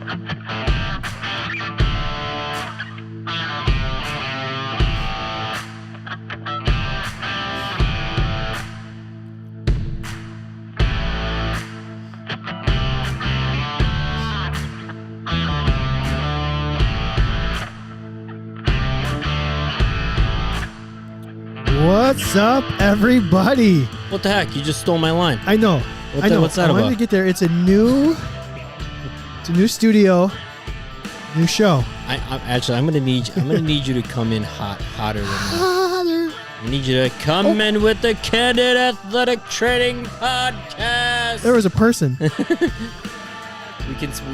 What's up, everybody? What the heck? You just stole my line. I know. I know. What's that about? I wanted to get there. It's a new studio, new show. I'm gonna need you to come in hotter than that. Hotter. I need you to come in with the Candid Athletic Training podcast. There was a person. We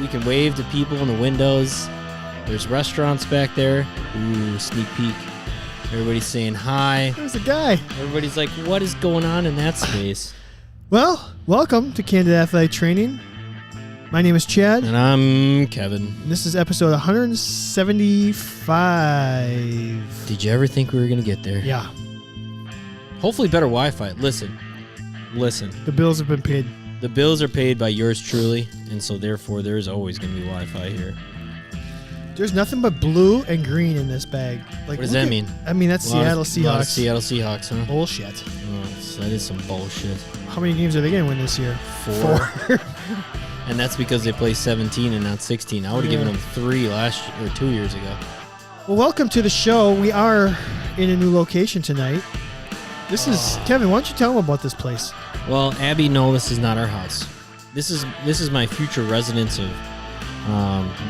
can wave to people in the windows. There's restaurants back there. Ooh, sneak peek. Everybody's saying hi. There's a guy. Everybody's like, what is going on in that space? Well, welcome to Candid Athletic Training. My name is Chad. And I'm Kevin. This is episode 175. Did you ever think we were going to get there? Yeah. Hopefully better Wi-Fi. Listen. The bills have been paid. The bills are paid by yours truly, and so therefore there's always going to be Wi-Fi here. There's nothing but blue and green in this bag. Like, what does that mean? I mean, that's Seattle Seahawks. A lot of Seattle Seahawks, huh? Bullshit. Oh, that is some bullshit. How many games are they going to win this year? 4. And that's because they play 17 and not 16. I would have given them 3 last year, or 2 years ago. Well, welcome to the show. We are in a new location tonight. This is Kevin. Why don't you tell them about this place? Well, Abby, no, this is not our house. This is my future residence of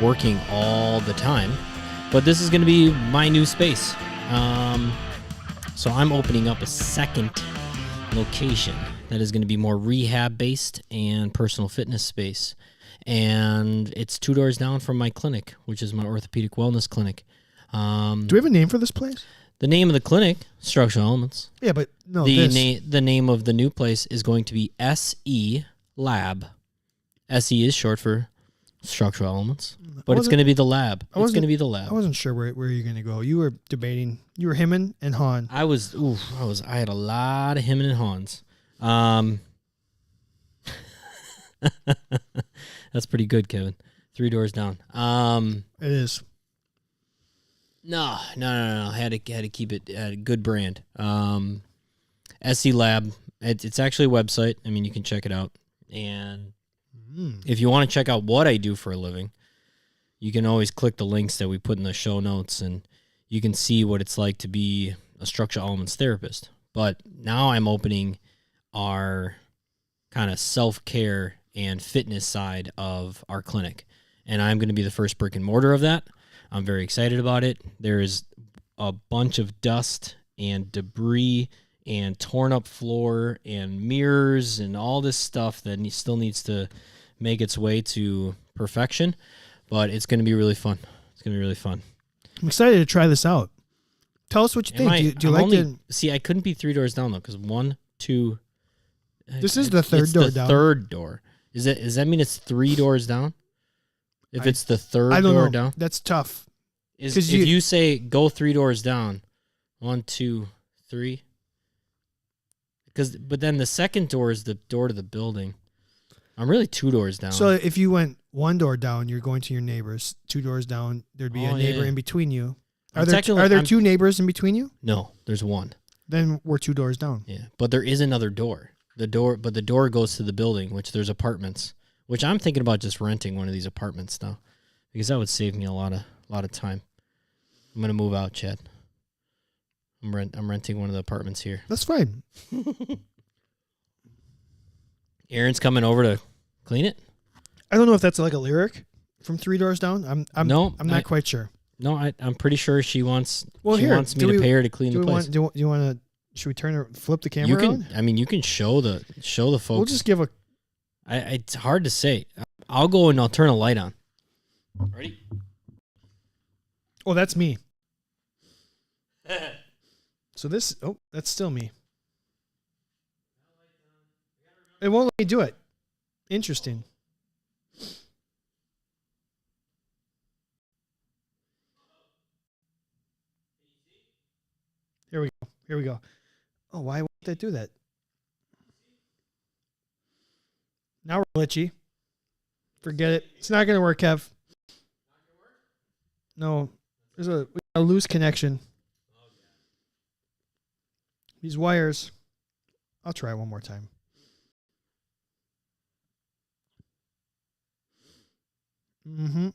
working all the time, but this is going to be my new space. So I'm opening up a second location that is going to be more rehab based and personal fitness space, and it's 2 doors down from my clinic, which is my orthopedic wellness clinic. Do we have a name for this place? The name of the clinic, Structural Elements. Yeah, but no. The name of the new place is going to be SE Lab. SE is short for Structural Elements, but it's going to be the lab. It's going to be the lab. I wasn't sure where you're going to go. You were debating. You were hemming and hawing. I had a lot of hemming and hawns. That's pretty good, Kevin. 3 doors down. It is. No. I had to keep it at a good brand. SE Lab. It's actually a website. I mean, you can check it out. And if you want to check out what I do for a living, you can always click the links that we put in the show notes, and you can see what it's like to be a structural elements therapist. But now I'm opening our kind of self-care and fitness side of our clinic, and I'm going to be the first brick and mortar of that. I'm very excited about it. There is a bunch of dust and debris and torn up floor and mirrors and all this stuff that still needs to make its way to perfection, but it's going to be really fun. I'm excited to try this out. Tell us what you think. Do you like it? See, I couldn't be 3 doors down though, because 1, 2. This is the third door down. Third door. Does that mean it's 3 doors down? If it's the third I don't door know. down, That's tough. if you say go 3 doors down, 1, 2, 3. But then the second door is the door to the building. I'm really 2 doors down. So if you went 1 door down, you're going to your neighbors. 2 doors down, there'd be a neighbor in between you. Are there 2 neighbors in between you? No, there's 1. Then we're 2 doors down. Yeah, but there is another door. The door goes to the building, which there's apartments. Which I'm thinking about just renting one of these apartments now, because that would save me a lot of time. I'm gonna move out, Chad. I'm renting one of the apartments here. That's fine. Aaron's coming over to clean it. I don't know if that's like a lyric from 3 doors down. I'm not quite sure. No, I'm pretty sure she wants. Well, she wants me to pay her to clean the place. Do you want to? Should we flip the camera around? I mean, you can show the folks. We'll just give a. It's hard to say. I'll go and I'll turn a light on. Ready? Oh, that's me. So this. Oh, that's still me. It won't let me do it. Interesting. Here we go. Oh, why won't that do that? Now we're glitchy. Forget it. It's not going to work, Kev. No, there's a loose connection. These wires. I'll try one more time. Mm-hmm. Maybe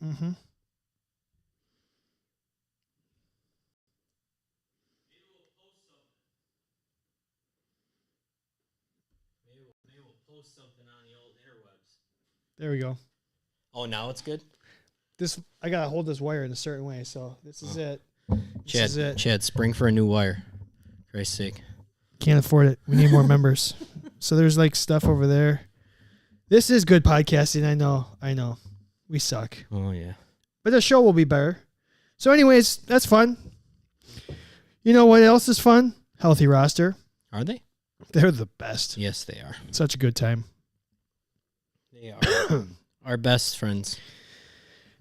we'll post something on the old interwebs. There we go. Oh, now it's good? I gotta hold this wire in a certain way, so this is it. This is it. Chad, spring for a new wire. For Christ's sake. Can't afford it. We need more members. So there's like stuff over there. This is good podcasting. I know. We suck. Oh, yeah. But the show will be better. So anyways, that's fun. You know what else is fun? Healthy Roster. Are they? They're the best. Yes, they are. Such a good time. They are. Our best friends.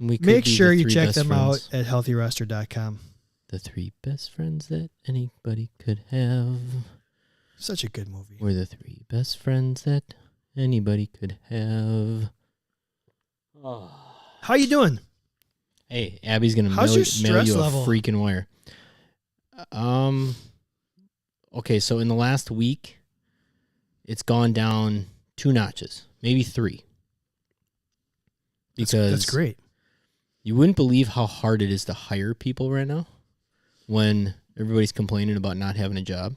Make sure you check them out at healthyroster.com. The 3 best friends that anybody could have. Such a good movie. We're the 3 best friends that anybody could have. Oh. How you doing? Hey, Abby's going to mail you a freaking wire. Okay, so in the last week, it's gone down 2 notches, maybe 3. Because that's great. You wouldn't believe how hard it is to hire people right now when everybody's complaining about not having a job.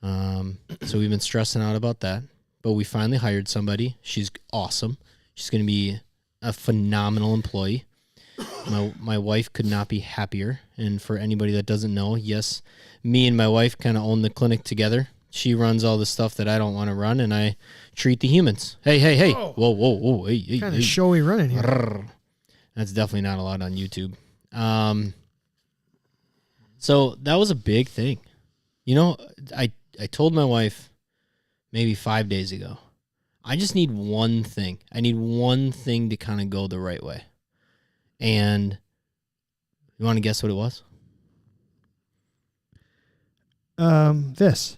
So we've been stressing out about that, but we finally hired somebody. She's awesome. She's going to be a phenomenal employee. My wife could not be happier. And for anybody that doesn't know, yes, me and my wife kind of own the clinic together. She runs all the stuff that I don't want to run, and I treat the humans. Hey. Oh. Whoa. Hey. What kind of show we running here? Rrr. That's definitely not allowed on YouTube. So that was a big thing. You know, I told my wife maybe 5 days ago, I just need one thing. I need one thing to kind of go the right way. And you want to guess what it was? This.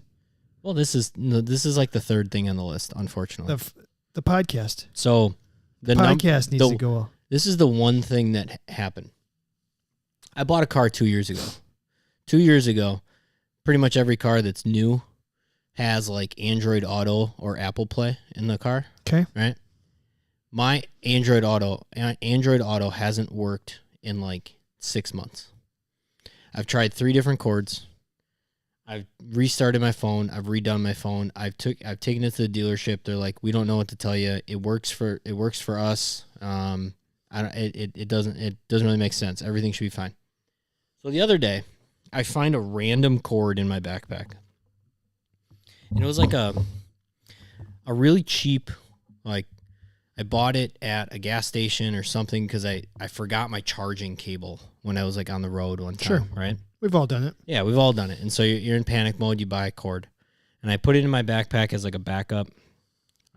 Well, this is like the 3rd thing on the list, unfortunately. The podcast. So the podcast needs to go. This is the one thing that happened. I bought a car 2 years ago. 2 years ago, pretty much every car that's new has like Android Auto or Apple Play in the car. Okay. Right? My Android Auto hasn't worked in like 6 months. I've tried 3 different cords. I've restarted my phone. I've redone my phone. I've taken it to the dealership. They're like, we don't know what to tell you. It works for us. It doesn't really make sense. Everything should be fine. So the other day, I find a random cord in my backpack, and it was like a really cheap, like I bought it at a gas station or something because I forgot my charging cable when I was like on the road one time. Sure. Right? We've all done it. Yeah, we've all done it. And so you're in panic mode. You buy a cord, and I put it in my backpack as like a backup.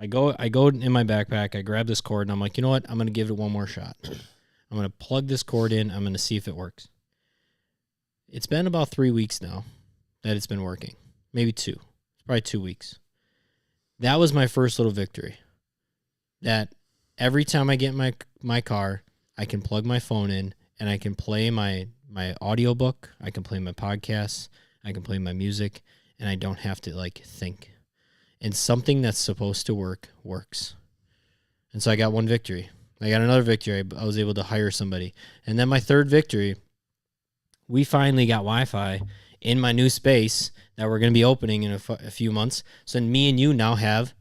I go in my backpack. I grab this cord, and I'm like, you know what? I'm going to give it one more shot. I'm going to plug this cord in. I'm going to see if it works. It's been about 3 weeks now that it's been working. Maybe 2. It's probably 2 weeks. That was my first little victory. That every time I get in my car, I can plug my phone in, and I can play my audiobook. I can play my podcasts. I can play my music, and I don't have to like think. And something that's supposed to work works. And so I got one victory. I got another victory. I was able to hire somebody. And then my 3rd victory, we finally got Wi-Fi in my new space that we're going to be opening in a few months. So me and you now have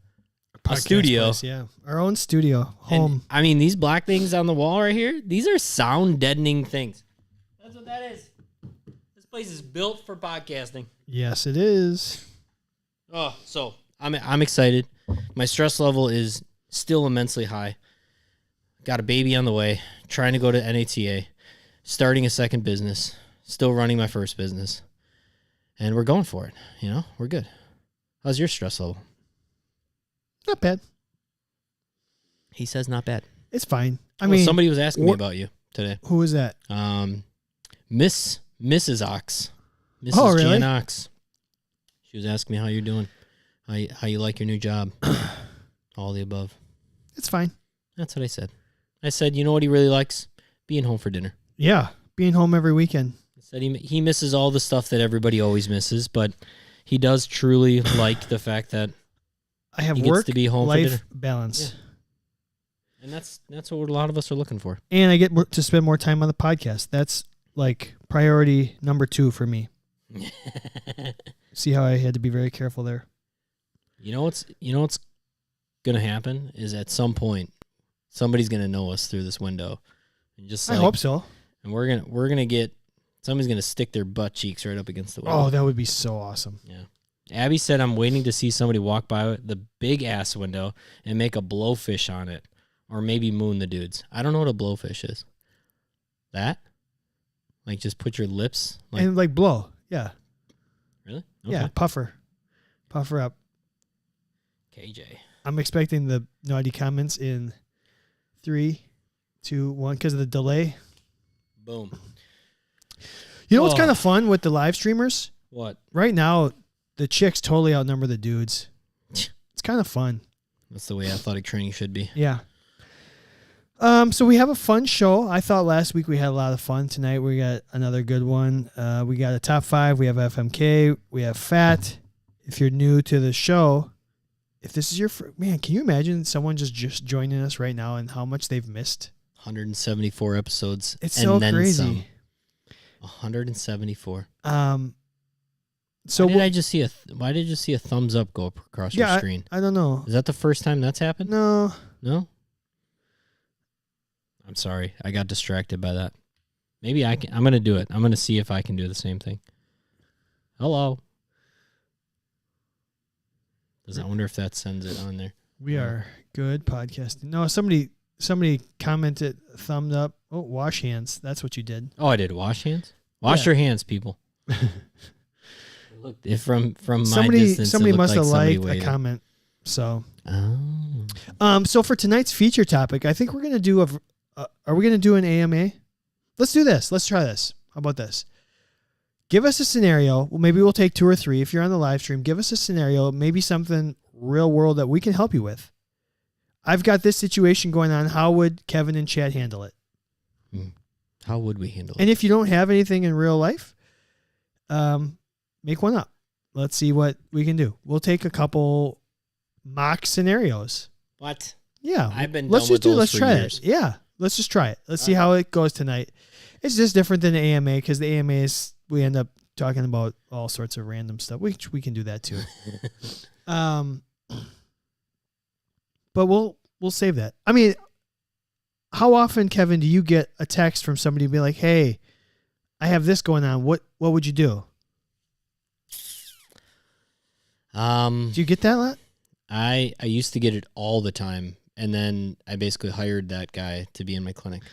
a studio. Place, yeah, our own studio, home. And, I mean, these black things on the wall right here, these are sound deadening things. That's what that is. This place is built for podcasting. Yes, it is. Oh, so I'm excited. My stress level is still immensely high. Got a baby on the way, trying to go to NATA, starting a second business, still running my first business. And we're going for it. You know, we're good. How's your stress level? Not bad. He says not bad. It's fine. I mean, somebody was asking me about you today. Who was that? Mrs. Ox. Mrs. Oh, really? Jan Ox. She was asking me how you're doing, how you like your new job, all the above. It's fine. That's what I said. I said, you know what he really likes? Being home for dinner. Yeah. being home every weekend. He said he misses all the stuff that everybody always misses, but he does truly like the fact that I have he gets work, to be home for life dinner. balance. Yeah. And that's what a lot of us are looking for. And I get to spend more time on the podcast. That's like priority number 2 for me. See how I had to be very careful there. You know what's gonna happen is at some point somebody's gonna know us through this window. And just I hope so. And we're gonna get somebody's gonna stick their butt cheeks right up against the window. Oh, that would be so awesome. Yeah. Abby said I'm waiting to see somebody walk by the big ass window and make a blowfish on it. Or maybe moon the dudes. I don't know what a blowfish is. That? Like just put your lips and like blow. Yeah. Really? Okay. Yeah, puffer up. KJ. I'm expecting the naughty comments in 3, 2, 1 because of the delay. Boom. You know what's kind of fun with the live streamers? What? Right now, the chicks totally outnumber the dudes. It's kind of fun. That's the way athletic training should be. Yeah. So we have a fun show. I thought last week we had a lot of fun. Tonight we got another good one. We got a top 5. We have FMK. We have Fat. If you're new to the show, if this is your man, can you imagine someone just joining us right now and how much they've missed? 174 episodes. It's so crazy. Some. 174. So why did I just see why did you see a thumbs up go across your screen? I don't know. Is that the first time that's happened? No. No? I'm sorry. I got distracted by that. Maybe I'm going to do it. I'm going to see if I can do the same thing. Hello. I wonder if that sends it on there. We are good podcasting. No, somebody commented thumbs up. Oh, wash hands. That's what you did. Oh, I did. Wash hands? Wash your hands, people. Look, if from my distance, somebody must have liked waited. a comment. So, oh. So for tonight's feature topic, I think we're gonna do are we gonna do an AMA? Let's do this. Let's try this. How about this? Give us a scenario. Well, maybe we'll take 2 or 3. If you're on the live stream, give us a scenario, maybe something real world that we can help you with. I've got this situation going on. How would Kevin and Chad handle it? How would we handle it? And if you don't have anything in real life, make one up. Let's see what we can do. We'll take a couple mock scenarios. What? Yeah. I've been let's done just with those let's for try years. it. Yeah. Let's just try it. Let's see how it goes tonight. It's just different than the AMA because the AMA is we end up talking about all sorts of random stuff. We can do that too. But we'll save that. I mean, how often, Kevin, do you get a text from somebody and be like, "Hey, I have this going on. What would you do?" Do you get that a lot? I used to get it all the time, and then I basically hired that guy to be in my clinic.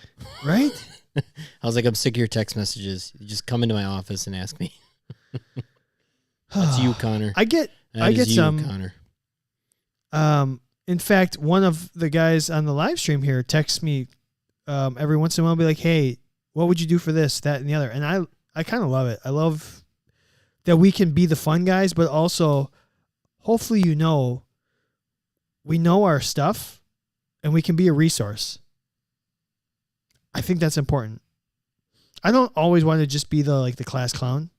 Right? I was like, I'm sick of your text messages. You just come into my office and ask me. That's you, Connor. I get some. Connor. In fact, one of the guys on the live stream here texts me every once in a while, be like, "Hey, what would you do for this, that, and the other?" And I kind of love it. I love that we can be the fun guys, but also, hopefully, we know our stuff, and we can be a resource. I think that's important. I don't always want to just be the class clown.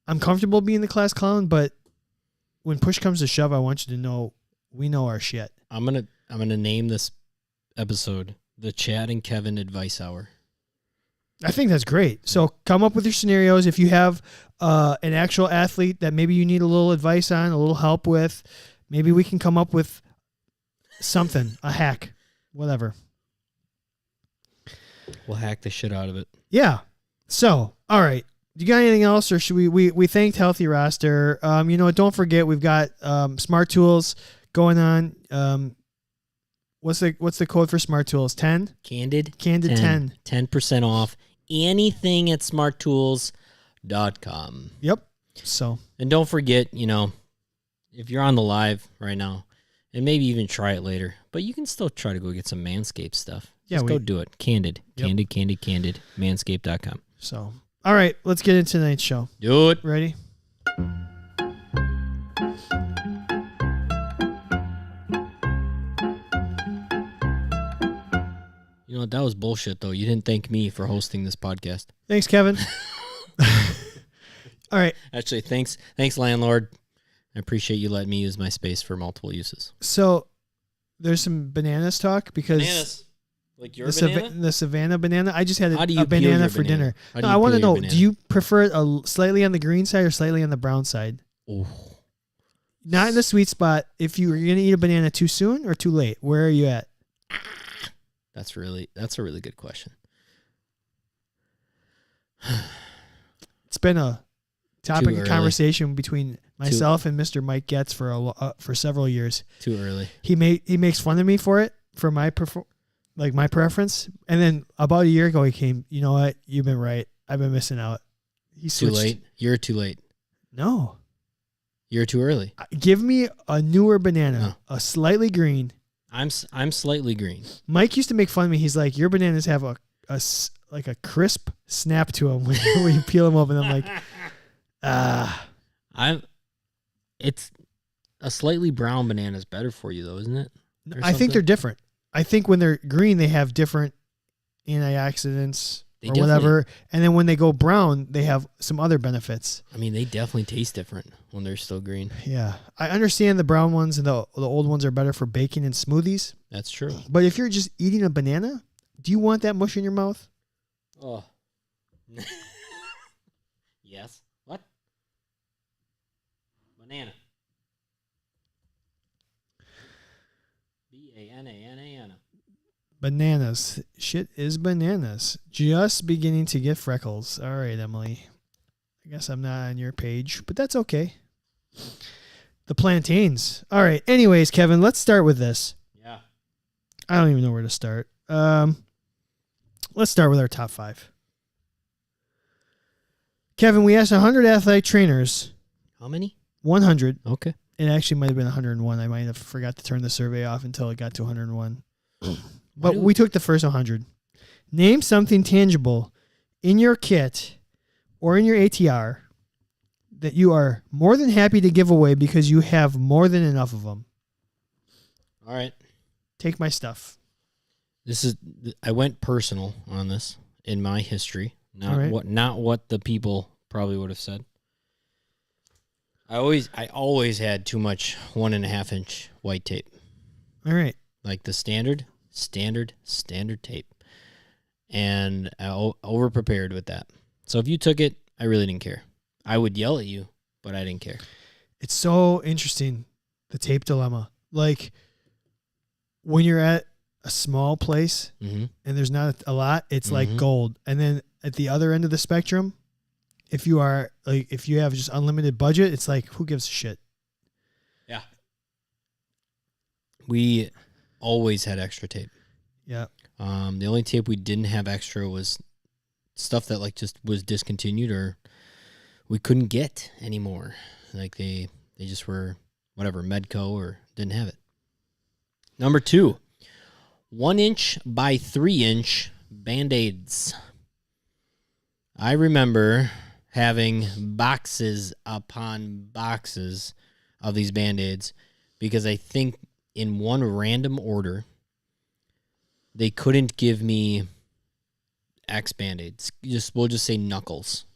I'm comfortable being the class clown, but when push comes to shove, I want you to know we know our shit. I'm gonna name this episode the Chad and Kevin Advice Hour. I think that's great. So come up with your scenarios. If you have an actual athlete that maybe you need a little advice on, a little help with, maybe we can come up with something, a hack, whatever. We'll hack the shit out of it. Yeah. So, all right. You got anything else, or should we thanked Healthy Roster? Don't forget we've got Smart Tools going on. What's the code for Smart Tools? 10? Candid 10. 10% off anything at smarttools.com. Yep. So, and don't forget, if you're on the live right now, and maybe even try it later, but you can still try to go get some Manscaped stuff. Just go do it. Candid. Yep. Candid. Manscaped.com. So, all right, let's get into tonight's show. Do it. Ready? No, that was bullshit, though. You didn't thank me for hosting this podcast. Thanks, Kevin. All right. Actually, thanks, landlord. I appreciate you letting me use my space for multiple uses. So there's some bananas talk because Bananas. Like your banana? The Savannah banana. I just had How do a you peel banana your for banana? dinner. How do No, you I want to peel your know, banana? do you prefer it slightly on the green side or slightly on the brown side? Oh, Not in the sweet spot. If you were going to eat a banana too soon or too late, where are you at? that's a really good question. It's been a topic Too of early. conversation between myself and Mr. Mike Getz for several years. Too early. He makes fun of me for it, for my my preference. And then about a year ago, he came, you know what? You've been right. I've been missing out. He Too switched. late. You're too late. No. You're too early. Give me a newer banana, a slightly green. I'm slightly green. Mike used to make fun of me. He's like, your bananas have a crisp snap to them when you peel them open. I'm like, It's a slightly brown banana is better for you, though, isn't it? I think they're different. I think when they're green, they have different antioxidants or whatever. And then when they go brown, they have some other benefits. I mean, they definitely taste different when they're still green. Yeah. I understand the brown ones and the old ones are better for baking and smoothies. That's true. But if you're just eating a banana, do you want that mush in your mouth? Oh. Yes. What? Banana. Banana. Bananas. Shit is bananas. Just beginning to get freckles. All right, Emily. I guess I'm not on your page, but that's okay. The plantains. All right. Anyways, Kevin, let's start with this. Yeah. I don't even know where to start. Let's start with our top 5. Kevin, we asked 100 athletic trainers. How many? 100. Okay. It actually might have been 101. I might have forgot to turn the survey off until it got to 101. But we took the first 100. Name something tangible in your kit or in your ATR that you are more than happy to give away because you have more than enough of them. All right. Take my stuff. I went personal on this in my history. Not what the people probably would have said. I always had too much 1.5 inch white tape. All right. Like the standard tape. And I over prepared with that. So if you took it, I really didn't care. I would yell at you, but I didn't care. It's so interesting, the tape dilemma. Like when you're at a small place and there's not a lot, it's like gold. And then at the other end of the spectrum, if you have just unlimited budget, it's like, who gives a shit? Yeah. We always had extra tape. Yeah. The only tape we didn't have extra was stuff that like just was discontinued or we couldn't get anymore. Like they just were whatever, Medco or didn't have it. Number 2, 1 inch by 3 inch Band-Aids. I remember having boxes upon boxes of these Band-Aids because I think in one random order, they couldn't give me X Band-Aids. We'll just say knuckles.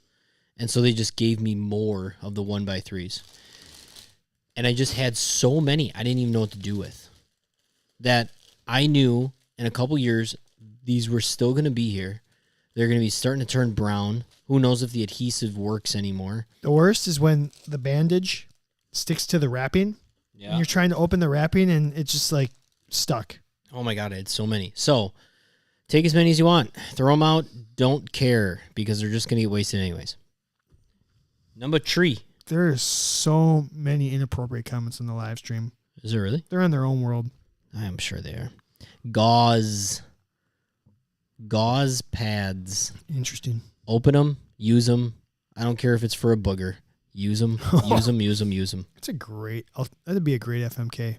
And so they just gave me more of the 1x3s. And I just had so many I didn't even know what to do with. That I knew in a couple years, these were still going to be here. They're going to be starting to turn brown. Who knows if the adhesive works anymore. The worst is when the bandage sticks to the wrapping. Yeah. And you're trying to open the wrapping and it's just like stuck. Oh my God, I had so many. So take as many as you want. Throw them out. Don't care because they're just going to get wasted anyways. Number 3. There are so many inappropriate comments in the live stream. Is there really? They're in their own world. I'm sure they are. Gauze pads. Interesting. Open them. Use them. I don't care if it's for a booger. Use them. Use them. That's that'd be a great FMK.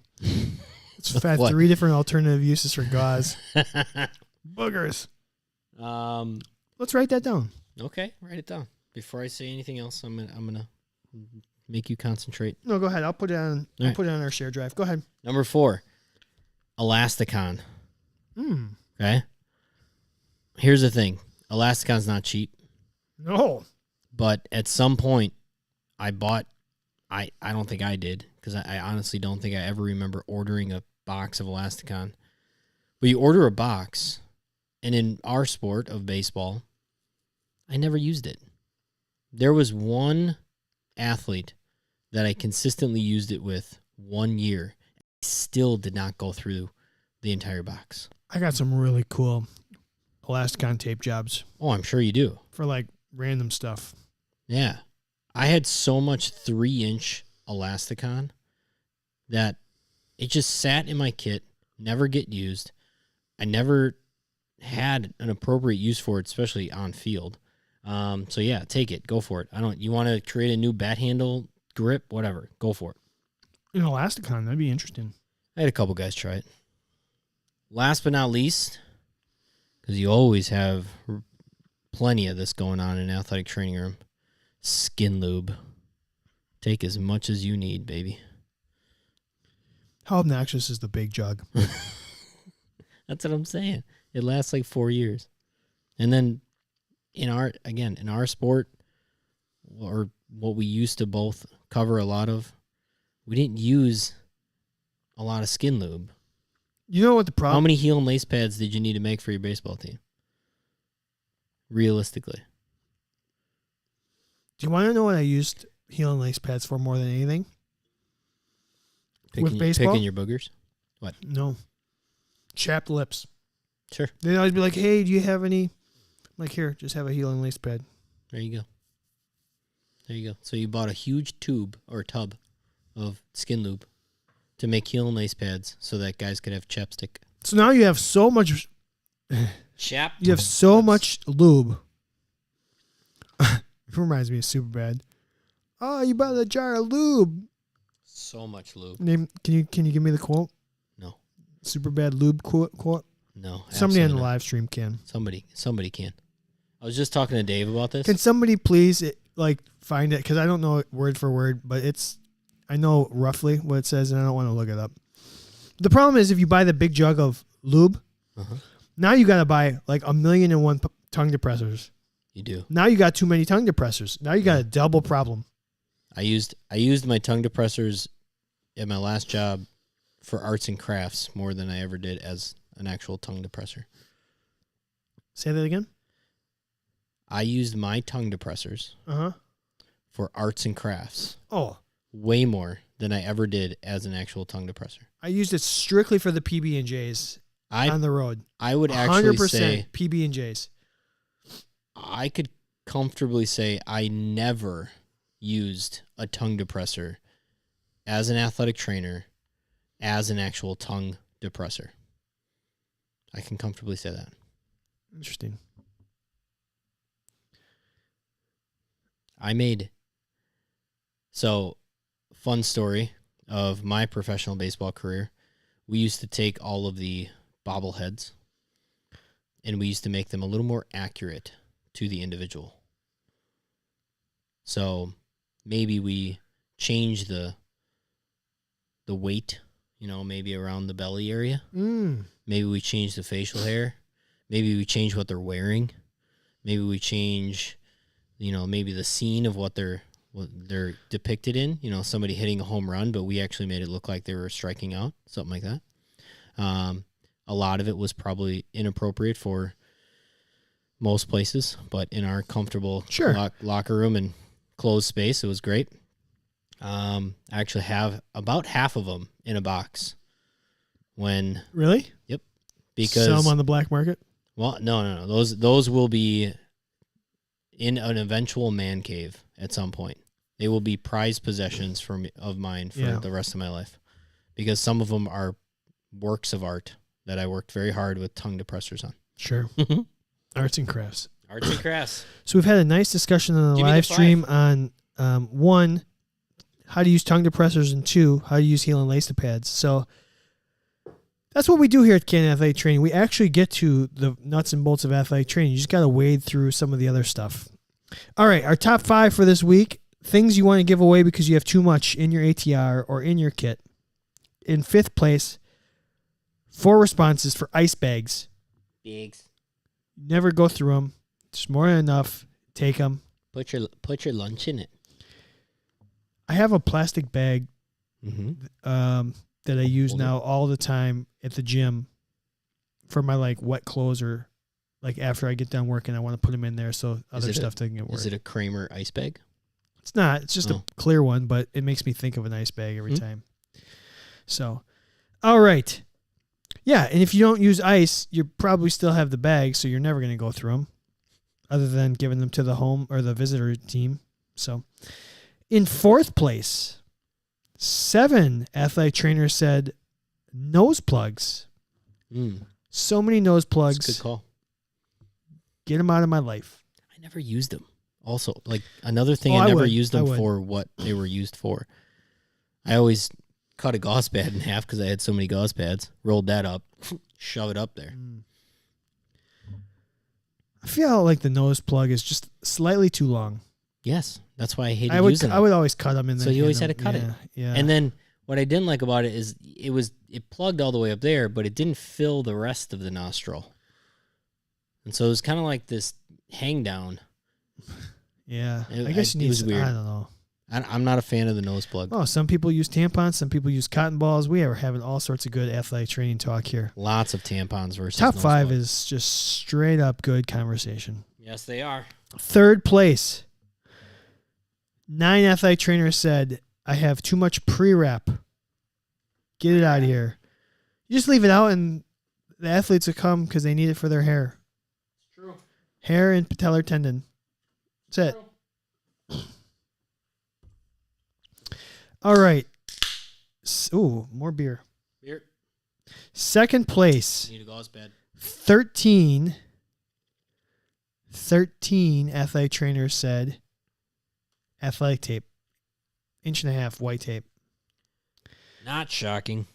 Let's have 3 different alternative uses for gauze. Boogers. Let's write that down. Okay, write it down. Before I say anything else, I'm gonna make you concentrate. No, go ahead. I'll put it on. I'll put it on our share drive. Go ahead. Number 4, Elasticon. Okay. Here's the thing. Elasticon's not cheap. No. But at some point, I don't think I did, because I honestly don't think I ever remember ordering a box of Elasticon. But you order a box, and in our sport of baseball, I never used it. There was one athlete that I consistently used it with 1 year. I still did not go through the entire box. I got some really cool Elasticon tape jobs. Oh, I'm sure you do. For like random stuff. Yeah. I had so much 3-inch Elasticon that it just sat in my kit, never get used. I never had an appropriate use for it, especially on field. So yeah, take it. Go for it. You want to create a new bat handle, grip, whatever. Go for it. An Elasticon, that'd be interesting. I had a couple guys try it. Last but not least, because you always have plenty of this going on in an athletic training room, skin lube. Take as much as you need, baby. How obnoxious is the big jug? That's what I'm saying. It lasts like 4 years. And then in our sport, or what we used to both cover a lot of, we didn't use a lot of skin lube. You know what the problem? How many heel and lace pads did you need to make for your baseball team? Realistically. Do you want to know what I used heel and lace pads for more than anything? With baseball? Picking your boogers? What? No. Chapped lips. Sure. They'd always be like, hey, do you have any? I'm like, here, just have a heel and lace pad. There you go. There you go. So you bought a huge tube or tub of skin lube to make heel and lace pads so that guys could have chapstick. So now you have so much. You have so much lube. It reminds me of Superbad. Oh, you bought a jar of lube. So much lube. Can you give me the quote? No. Superbad lube quote? No. Somebody on the live stream can. Somebody can. I was just talking to Dave about this. Can somebody please find it? Because I don't know it word for word, but I know roughly what it says, and I don't want to look it up. The problem is if you buy the big jug of lube, now you got to buy like 1,000,001 tongue depressors. You do. Now you got too many tongue depressors. Now you got a double problem. I used my tongue depressors at my last job for arts and crafts more than I ever did as an actual tongue depressor. Say that again? I used my tongue depressors for arts and crafts. Oh. Way more than I ever did as an actual tongue depressor. I used it strictly for the PB&Js on the road. I would actually 100% say PB&Js. I could comfortably say I never used a tongue depressor as an athletic trainer as an actual tongue depressor. I can comfortably say that. Interesting. Fun story of my professional baseball career. We used to take all of the Bobble Heads and we used to make them a little more accurate to the individual. So maybe we change the weight, maybe around the belly area. Maybe we change the facial hair. Maybe we change what they're wearing. Maybe we change, maybe the scene of what they're depicted in. Somebody hitting a home run, but we actually made it look like they were striking out, something like that. A lot of it was probably inappropriate for most places, but in our comfortable locker room and closed space, it was great. I actually have about half of them in a box. Really? Yep. Because sell them on the black market? Well, no. Those will be in an eventual man cave at some point. They will be prized possessions of mine for the rest of my life, because some of them are works of art that I worked very hard with tongue depressors on. Sure. Arts and crafts. Arts and crafts. So we've had a nice discussion on the live stream on 1, how to use tongue depressors, and 2, how to use heel and lace pads. So that's what we do here at Candid Athletic Training. We actually get to the nuts and bolts of athletic training. You just got to wade through some of the other stuff. All right, our top 5 for this week, things you want to give away because you have too much in your ATR or in your kit. In 5th place, 4 responses for ice bags. Bigs. Never go through them. It's more than enough. Take them. Put your lunch in it. I have a plastic bag that I use Hold now all the time at the gym for my like wet clothes or like after I get done working, I want to put them in there so other stuff doesn't get wet. Is it a Kramer ice bag? It's not. It's just a clear one, but it makes me think of an ice bag every time. So, all right. Yeah, and if you don't use ice, you probably still have the bag, so you're never going to go through them other than giving them to the home or the visitor team. So, in fourth place, 7 athletic trainers said nose plugs. So many nose plugs. That's a good call. Get them out of my life. I never used them. Also, like another thing, I never used them for what they were used for. I always cut a gauze pad in half because I had so many gauze pads. Rolled that up, shove it up there. I feel like the nose plug is just slightly too long. Yes, that's why I hated using them. I would always cut them in there. So you always had to cut it. Yeah. And then what I didn't like about it is it plugged all the way up there, but it didn't fill the rest of the nostril. And so it was kind of like this hang down. Yeah. I guess you need was weird. I don't know. I'm not a fan of the nose plug. Oh, some people use tampons. Some people use cotton balls. We are having all sorts of good athletic training talk here. Lots of tampons versus Top nose 5 plug. is just straight up good conversation. Yes, they are. Third place. 9 athletic trainers said, I have too much pre-wrap. Get it out of here. You just leave it out and the athletes will come because they need it for their hair. It's true. Hair and patellar tendon. That's it. All right. Ooh, more beer. Beer. Second place. Need a gauze pad. 13 athletic trainers said athletic tape. 1.5 inch white tape. Not shocking.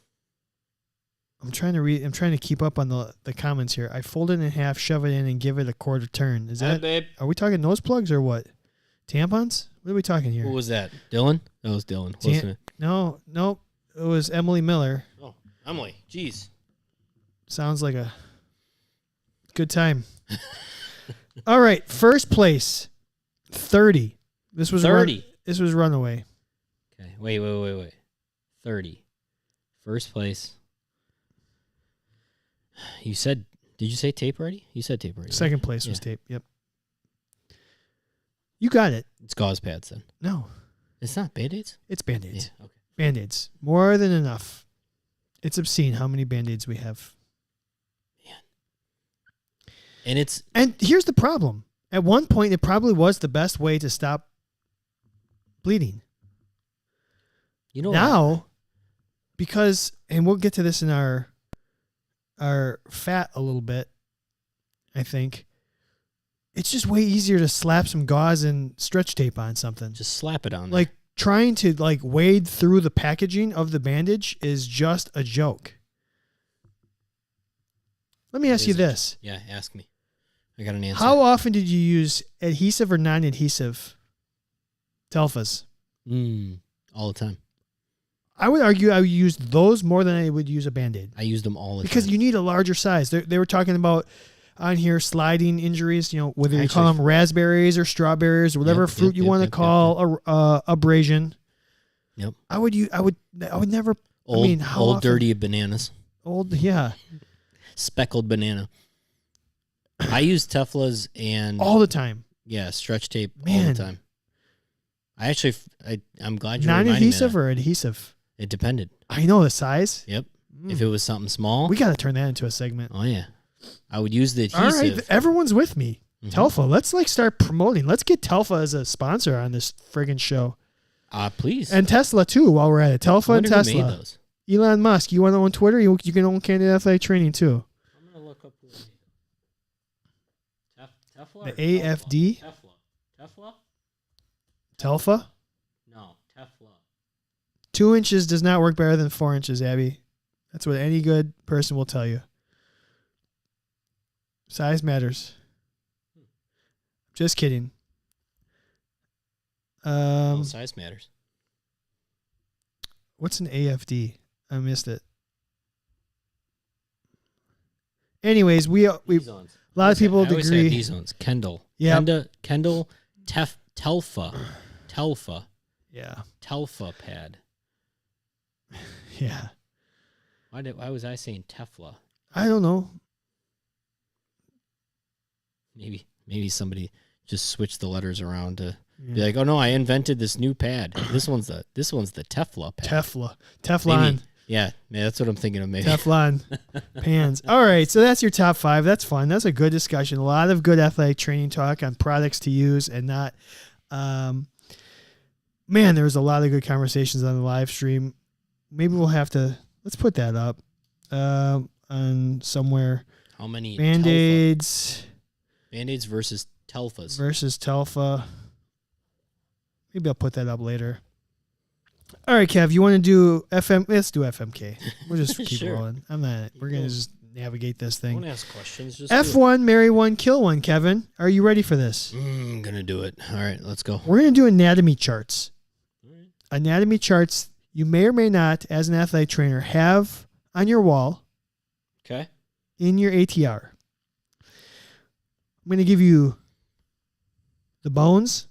I'm trying to keep up on the comments here. I fold it in half, shove it in, and give it a quarter turn. Is that? Babe. Are we talking nose plugs or what? Tampons? What are we talking here? Who was that? Dylan? That was Dylan. Wasn't it? No. It was Emily Miller. Oh, Emily. Jeez. Sounds like a good time. All right. First place. 30. This was 30. This was runaway. Okay. Wait. 30. First place. You said, did you say tape already? You said tape already. Second place was tape. Yep. You got it. It's gauze pads then. No. It's not Band-Aids? It's Band-Aids. Yeah, okay. Band-Aids. More than enough. It's obscene how many Band-Aids we have. Man. And here's the problem. At one point, it probably was the best way to stop bleeding. You know now, because, and we'll get to this in our fat a little bit, I think, it's just way easier to slap some gauze and stretch tape on something. Just slap it on there. Like trying to like wade through the packaging of the bandage is just a joke. Let me ask you this. Yeah, ask me. I got an answer. How often did you use adhesive or non-adhesive Telfas? All the time. I would argue I would use those more than I would use a Band-Aid. I use them all the time. Because you need a larger size. They were talking about on here sliding injuries, whether you call them raspberries or strawberries or whatever fruit you want to call abrasion. Yep. I would never. Old often? dirty bananas. Yeah. Speckled banana. I use Teflas and all the time. Yeah, stretch tape all the time. I'm glad you reminded me of non-adhesive that. or adhesive. It depended. I know the size. Yep. If it was something small, we got to turn that into a segment. Oh yeah, I would use the adhesive. All right, everyone's with me. Telfa, let's start promoting. Let's get Telfa as a sponsor on this friggin' show. Please. And Tesla too. While we're at it, Telfa and Tesla. Who made those? Elon Musk. You want to own Twitter? You can own Candid Athletic Training too. I'm gonna look up the AFD. Tefla. Telfa. No, Tefla. 2 inches does not work better than 4 inches, Abby. That's what any good person will tell you. Size matters. Just kidding. Size matters. What's an AFD? I missed it. Anyways, we A lot of people I always agree. had these ones. Kendall. Yeah. Kendall Telfa. Yeah. Telfa pad. Yeah. Why was I saying Tefla? I don't know. Maybe somebody just switched the letters around to be like, oh no, I invented this new pad. This one's the Tefla pad. Teflon. Maybe. Yeah, that's what I'm thinking of. Maybe Teflon pans. All right, so that's your top 5. That's fun. That's a good discussion. A lot of good athletic training talk on products to use and not. Man, there was a lot of good conversations on the live stream. Maybe we'll have to let's put that up on somewhere. How many Band-Aids? Band-Aids versus Telfas. Versus Telfa. Maybe I'll put that up later. All right, Kev, you want to do FM? Let's do FMK. We'll just keep Sure. rolling. We're going to just navigate this I thing. want to ask questions. Just F1, marry one, kill one, Kevin. Are you ready for this? I'm going to do it. All right, let's go. We're going to do anatomy charts. All right. Anatomy charts you may or may not, as an athletic trainer, have on your wall Okay. in your ATR. I'm going to give you the bones,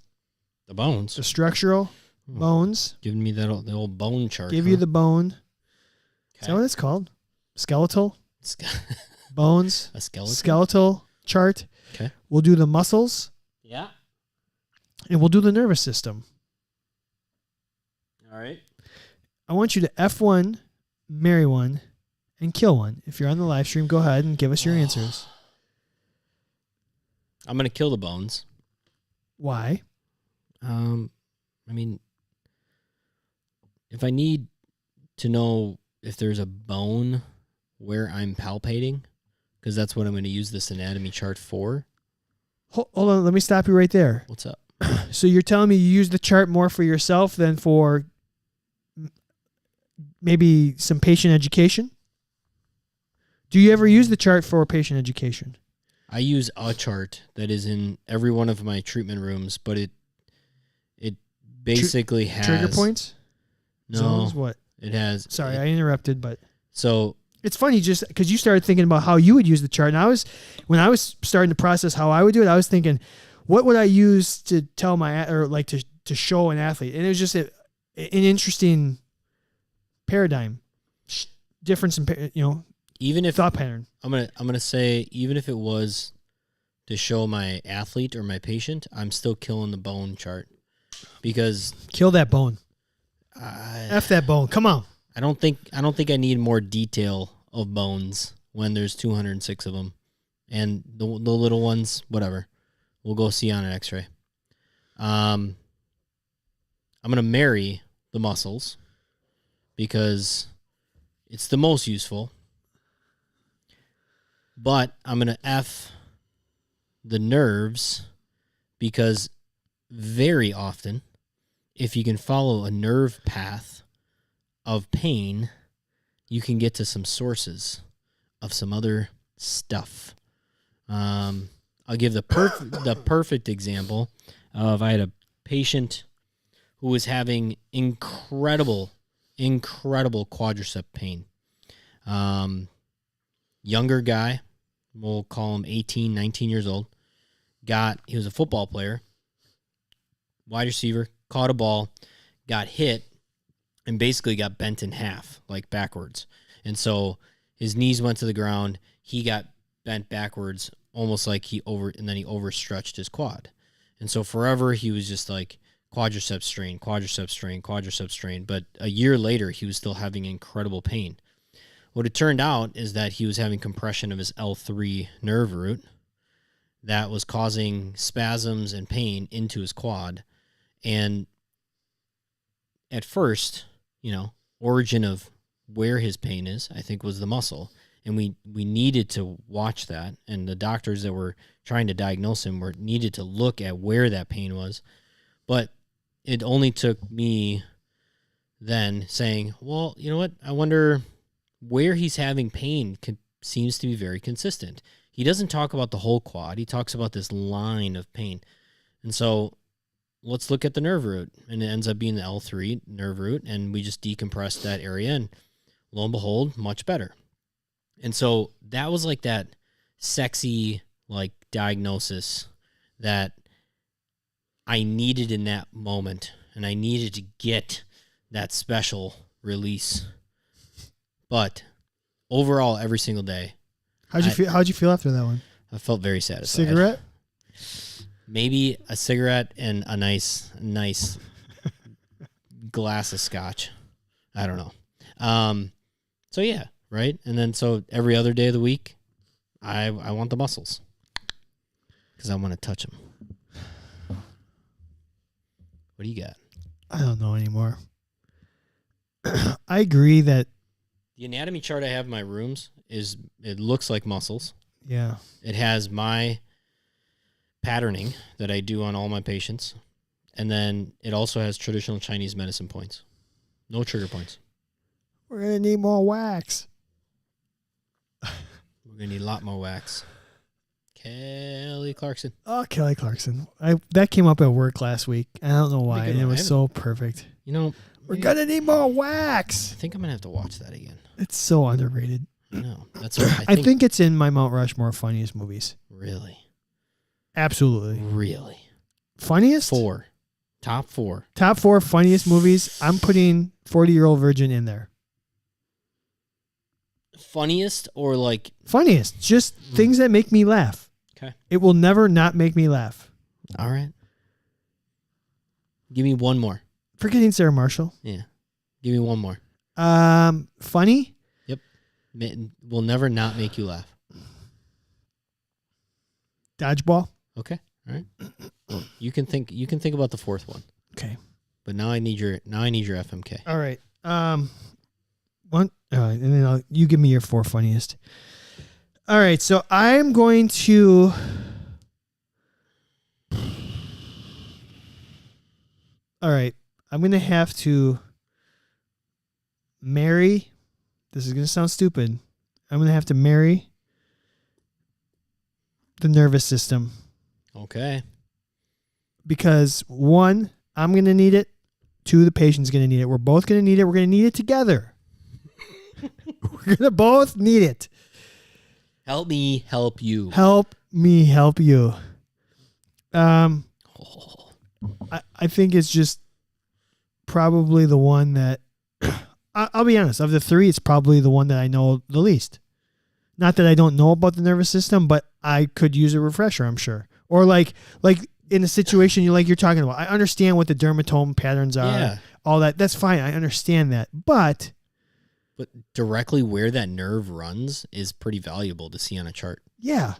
The bones. the structural bones. Giving me the old bone chart. Give you the bone. Is that Okay. what it's called? Skeletal Ske- bones. a skeleton. Skeletal chart. Okay. We'll do the muscles Yeah. and we'll do the nervous system. All right. I want you to F1, marry one, and kill one. If you're on the live stream, go ahead and give us your answers. I'm going to kill the bones. Why? I mean, if I need to know if there's a bone where I'm palpating, because that's what I'm going to use this anatomy chart for. Hold on, let me stop you right there. What's up? So you're telling me you use the chart more for yourself than for maybe some patient education? Do you ever use the chart for patient education? I use a chart that is in every one of my treatment rooms, but it basically has Trigger points? No, Zones? What? it has. Sorry, I interrupted, but So it's funny just because you started thinking about how you would use the chart. And when I was starting to process how I would do it, I was thinking, what would I use to tell to show an athlete? And it was just an interesting paradigm, difference in even if thought pattern. I'm gonna say, even if it was to show my athlete or my patient, I'm still killing the bone chart because Kill that bone. I F that bone. Come on. don't think I need more detail of bones when there's 206 of them, and the little ones, whatever, we'll go see on an X-ray. I'm gonna marry the muscles because it's the most useful. But I'm going to F the nerves because very often, if you can follow a nerve path of pain, you can get to some sources of some other stuff. I'll give the perfect example of I had a patient who was having incredible quadricep pain. Younger guy, we'll call him 18, 19 years old. He was a football player, wide receiver, caught a ball, got hit, and basically got bent in half, like backwards. And so his knees went to the ground. He got bent backwards, almost like and then he overstretched his quad. And so forever he was just like quadricep strain. But a year later, he was still having incredible pain. What it turned out is that he was having compression of his L3 nerve root that was causing spasms and pain into his quad. And at first, origin of where his pain is, I think, was the muscle. And we needed to watch that. And the doctors that were trying to diagnose him needed to look at where that pain was. But it only took me then saying, well, you know what? I wonder where he's having pain seems to be very consistent. He doesn't talk about the whole quad. He talks about this line of pain. And so let's look at the nerve root. And it ends up being the L3 nerve root. And we just decompressed that area. And lo and behold, much better. And so that was like that sexy, like diagnosis that I needed in that moment, and I needed to get that special release. But overall, every single day, How'd you feel after that one? I felt very satisfied. Cigarette? Maybe a cigarette and a nice glass of scotch. I don't know. So yeah, right? And then so every other day of the week, I want the muscles because I want to touch them. What do you got? I don't know anymore. I agree that The anatomy chart I have in my rooms it looks like muscles. yeah. It has my patterning that I do on all my patients. And then it also has traditional Chinese medicine points. No trigger points. We're gonna need more wax. We're going to need a lot more wax. Kelly Clarkson. Oh, Kelly Clarkson. That came up at work last week. I don't know why. And it was so perfect. You know, We're gonna need more wax. I think I'm going to have to watch that again. It's so underrated. No, that's what I think it's in my Mount Rushmore funniest movies. Really? Absolutely. Really? Funniest? Top four. Top 4 funniest movies. I'm putting 40-Year-Old Virgin in there. Funniest or like... Funniest. Just things that make me laugh. Okay. It will never not make me laugh. All right. Give me one more. Forgetting Sarah Marshall. Yeah. Give me one more. Funny? Yep. Will never not make you laugh. Dodgeball. Okay. All right. You can think about the fourth one. Okay. But now I need your FMK. All right. One. All right, and then you give me your 4 funniest. All right. So I'm going to. All right. I'm going to have to marry. This is going to sound stupid. I'm going to have to marry the nervous system. Okay. Because 1, I'm going to need it. 2, the patient's going to need it. We're both going to need it. We're going to need it together. We're going to both need it. Help me help you. Help me help you. I think it's just probably the one that I'll be honest, of the 3, it's probably the one that I know the least. Not that I don't know about the nervous system, but I could use a refresher, I'm sure. Or like in a situation you're talking about. I understand what the dermatome patterns are. Yeah. All that. That's fine. I understand that. But directly where that nerve runs is pretty valuable to see on a chart. yeah.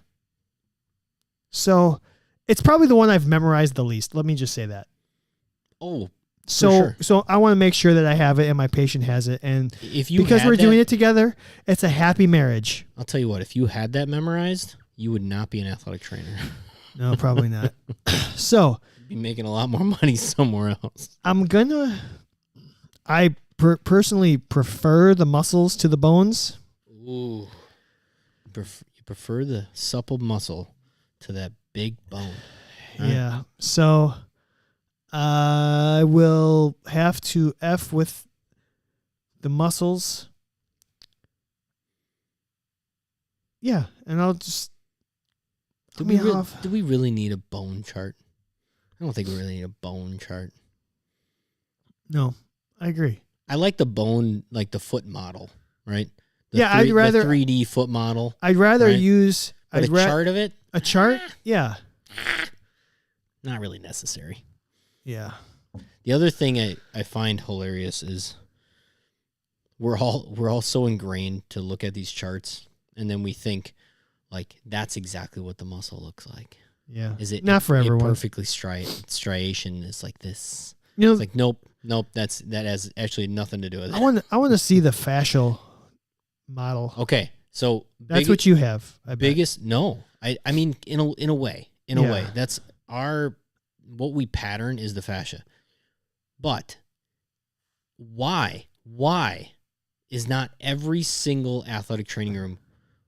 So it's probably the one I've memorized the least. Let me just say that. Oh, so I want to make sure that I have it and my patient has it, and because we're doing it together, it's a happy marriage. I'll tell you what, if you had that memorized, you would not be an athletic trainer. No, probably not. So you'd be making a lot more money somewhere else. I personally prefer the muscles to the bones. Ooh, you prefer the supple muscle to that big bone. Huh? Yeah. So I will have to F with the muscles. Yeah, and I'll just Do we really need a bone chart? I don't think we really need a bone chart. No, I agree. I like the bone, like the foot model, right? I'd rather the 3D foot model. I'd rather use a chart of it. A chart? Yeah. Not really necessary. Yeah. The other thing I find hilarious is we're all so ingrained to look at these charts, and then we think like that's exactly what the muscle looks like. Yeah. Is it not for everyone? Perfectly striation is like this. It's like nope. That has actually nothing to do with it. I want to see the fascial model. Okay, so that's what you have. No, I mean in a way, that's what we pattern is the fascia. But why is not every single athletic training room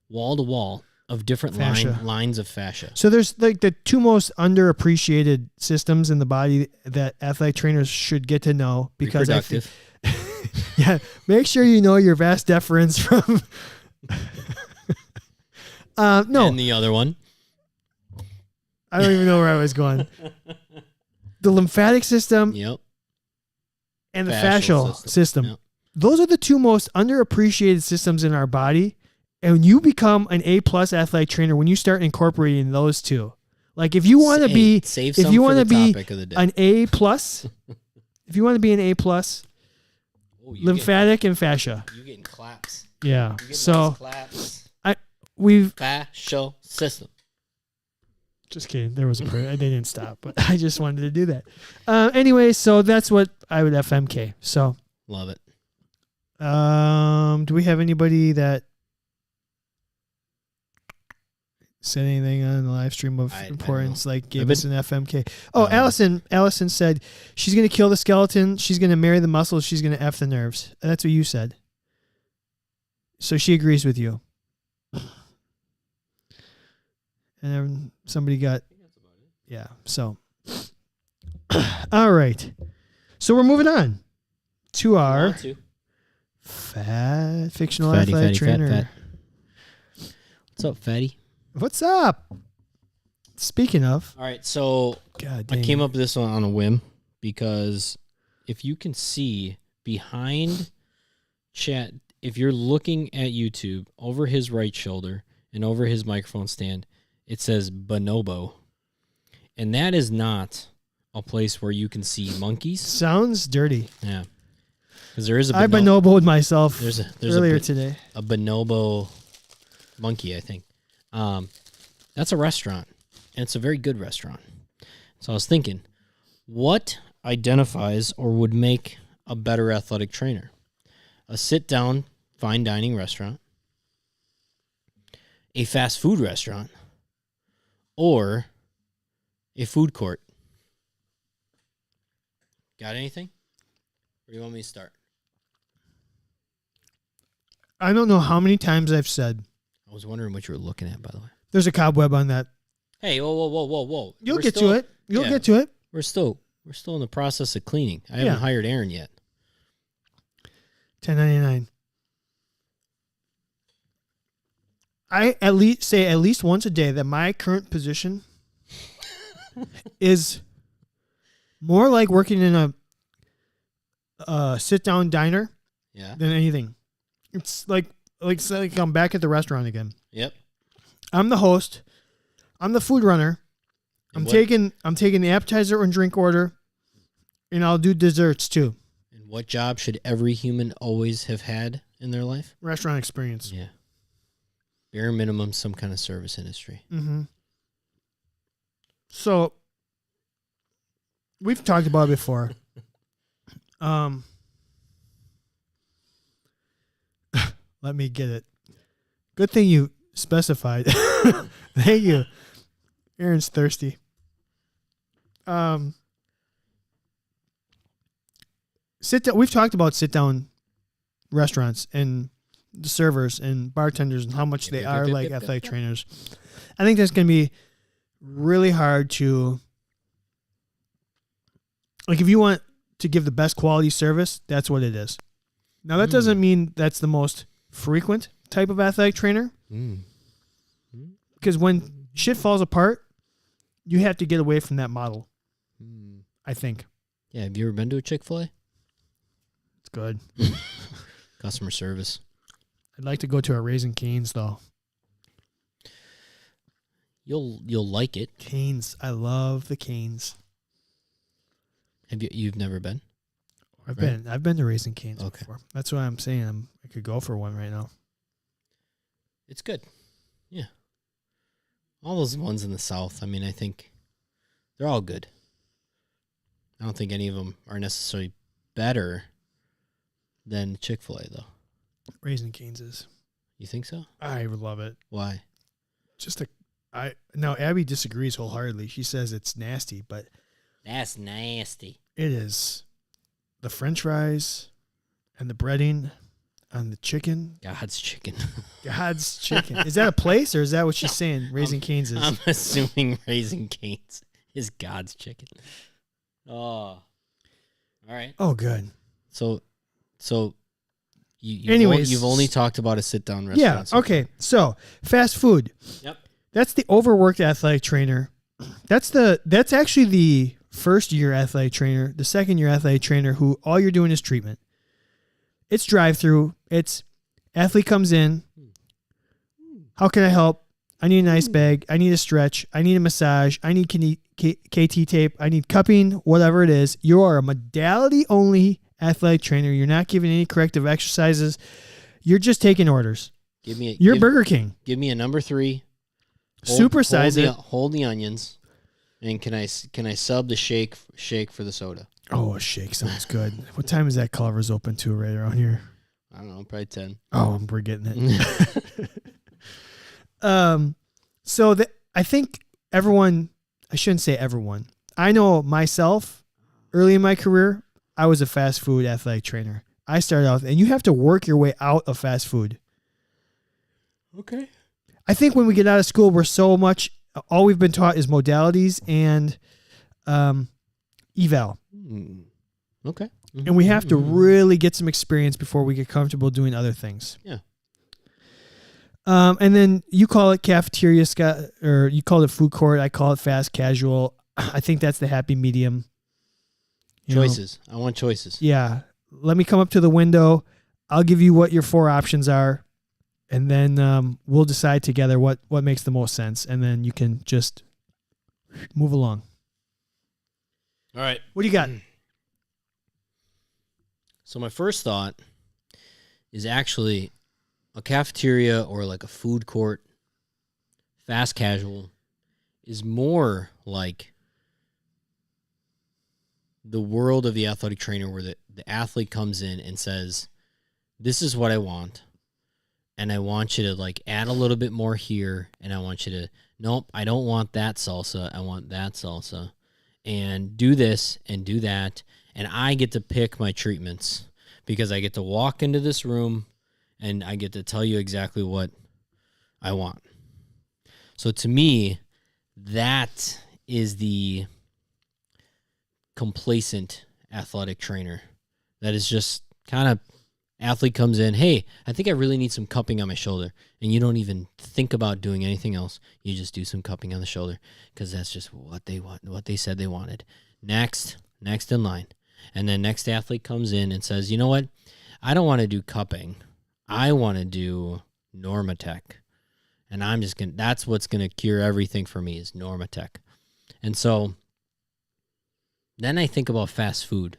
wall to wall of different lines of fascia? So there's like the 2 most underappreciated systems in the body that athletic trainers should get to know, because yeah, make sure you know your vas deferens from no. And the other one? I don't even know where I was going. The lymphatic system Yep. and the fascial system. Yep. Those are the two most underappreciated systems in our body. And you become an A+ athletic trainer when you start incorporating those two. Like if you want to be, save if some you for want to the be topic of the day. an A+, if you want to be an A+, lymphatic and fascia. You getting claps. Yeah. You getting So nice claps. we've Fascial system. just kidding. There was a prayer. I didn't stop, but I just wanted to do that. Anyway, so that's what I would FMK. So Love it. do we have anybody that said anything on the live stream of importance, like gave us an FMK? Oh, Allison said she's going to kill the skeleton. She's going to marry the muscles. She's going to F the nerves. That's what you said. So she agrees with you. And then somebody got, yeah. So, all right. So we're moving on to our fictional athletic trainer. Fat. What's up, fatty? What's up? Speaking of, all right, so God I dang. came up with this one on a whim because if you can see behind chat, if you're looking at YouTube over his right shoulder and over his microphone stand, it says bonobo. And that is not a place where you can see monkeys. Sounds dirty. Yeah. Because there is a I bonoboed myself there's earlier today. A bonobo monkey, I think. That's a restaurant, and it's a very good restaurant. So I was thinking, what identifies or would make a better athletic trainer? A sit-down, fine dining restaurant, a fast food restaurant, or a food court? Got anything? Where do you want me to start? I don't know how many times I've said. I was wondering what you were looking at, by the way. There's a cobweb on that. Hey, whoa. You'll get to it. You'll get to it. We're still in the process of cleaning. I haven't hired Aaron yet. $10.99. I at least once a day that my current position is more like working in a sit-down diner than anything. It's like I'm back at the restaurant again. Yep. I'm the host. I'm the food runner. I'm taking the appetizer and drink order, and I'll do desserts too. And what job should every human always have had in their life? Restaurant experience. Yeah. Bare minimum, some kind of service industry. Mm-hmm. So we've talked about it before. Let me get it. Good thing you specified. Thank you. Aaron's thirsty. We've talked about sit-down restaurants and the servers and bartenders and how much they are like athletic trainers. I think that's going to be really hard to, like, if you want to give the best quality service, that's what it is. Now, that doesn't mean that's the most frequent type of athletic trainer. Because when shit falls apart, you have to get away from that model, I think. Yeah, have you ever been to a Chick-fil-A? It's good. Customer service. I'd like to go to a Raising Cane's, though. You'll like it. Cane's. I love the Cane's. You've never been? I've been to Raising Cane's before. That's why I'm saying I could go for one right now. It's good. Yeah. All those ones in the South, I mean, I think they're all good. I don't think any of them are necessarily better than Chick-fil-A, though. Raising Cane's is. You think so? I would love it. Why? Now Abby disagrees wholeheartedly. She says it's nasty, but that's nasty. It is. The French fries and the breading on the chicken. God's chicken. God's chicken. Is that a place or is that what she's saying? Raising Cane's is. I'm assuming Raising Cane's is God's chicken. Oh. All right. Oh, good. So you've only talked about a sit-down restaurant. Yeah, okay. So, fast food. Yep. That's the overworked athletic trainer That's actually the first year athletic trainer, the second year athletic trainer who all you're doing is treatment. It's drive through. It's athlete comes in. How can I help? I need an ice bag. I need a stretch. I need a massage. I need KT tape. I need cupping, whatever it is. You are a modality only athletic trainer. You're not giving any corrective exercises. You're just taking orders. You're Burger King. Give me a number 3. Supersize it. Hold the onions. And can I sub the shake for the soda? Oh, a shake sounds good. What time is that Culver's open to right around here? I don't know, probably 10. Oh, we're getting it. So I think everyone, I shouldn't say everyone. I know myself, early in my career, I was a fast food athletic trainer. I started out, and you have to work your way out of fast food. Okay. I think when we get out of school, we're so much, all we've been taught is modalities and eval. Okay. Mm-hmm. And we have to really get some experience before we get comfortable doing other things. Yeah. And then you call it cafeteria, Scott, or you call it food court. I call it fast casual. I think that's the happy medium. Choices. I want choices. Yeah. Let me come up to the window. I'll give you what your 4 options are. And then we'll decide together what makes the most sense. And then you can just move along. All right. What do you got? So my first thought is actually a cafeteria or like a food court, fast casual, is more like the world of the athletic trainer where the athlete comes in and says, this is what I want. And I want you to like add a little bit more here. And I want you to, nope, I don't want that salsa. I want that salsa. And do this and do that. And I get to pick my treatments because I get to walk into this room and I get to tell you exactly what I want. So to me, that is the complacent athletic trainer. That is just kind of, athlete comes in, hey, I think I really need some cupping on my shoulder. And you don't even think about doing anything else. You just do some cupping on the shoulder because that's just what they want, what they said they wanted. Next in line. And then next athlete comes in and says, you know what? I don't want to do cupping. I want to do Normatec. And I'm just going to, that's what's going to cure everything for me is Normatec. And so then I think about fast food.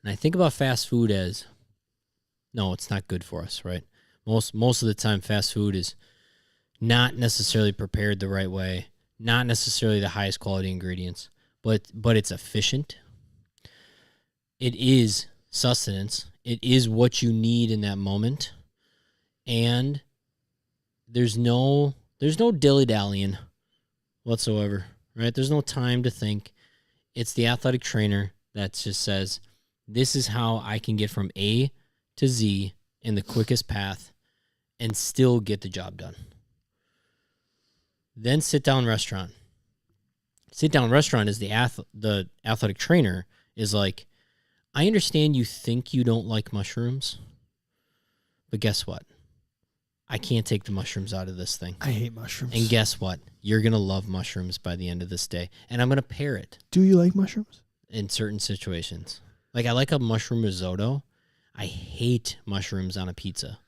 And I think about fast food as, no, it's not good for us, right? Most of the time, fast food is not necessarily prepared the right way, not necessarily the highest quality ingredients, but it's efficient. It is sustenance. It is what you need in that moment, and there's no dilly-dallying whatsoever, right? There's no time to think. It's the athletic trainer that just says, this is how I can get from A to Z in the quickest path and still get the job done. Then sit-down restaurant. Sit-down restaurant is the athletic trainer is like, I understand you think you don't like mushrooms, but guess what? I can't take the mushrooms out of this thing. I hate mushrooms. And guess what? You're going to love mushrooms by the end of this day. And I'm going to pair it. Do you like mushrooms? In certain situations. Like I like a mushroom risotto. I hate mushrooms on a pizza.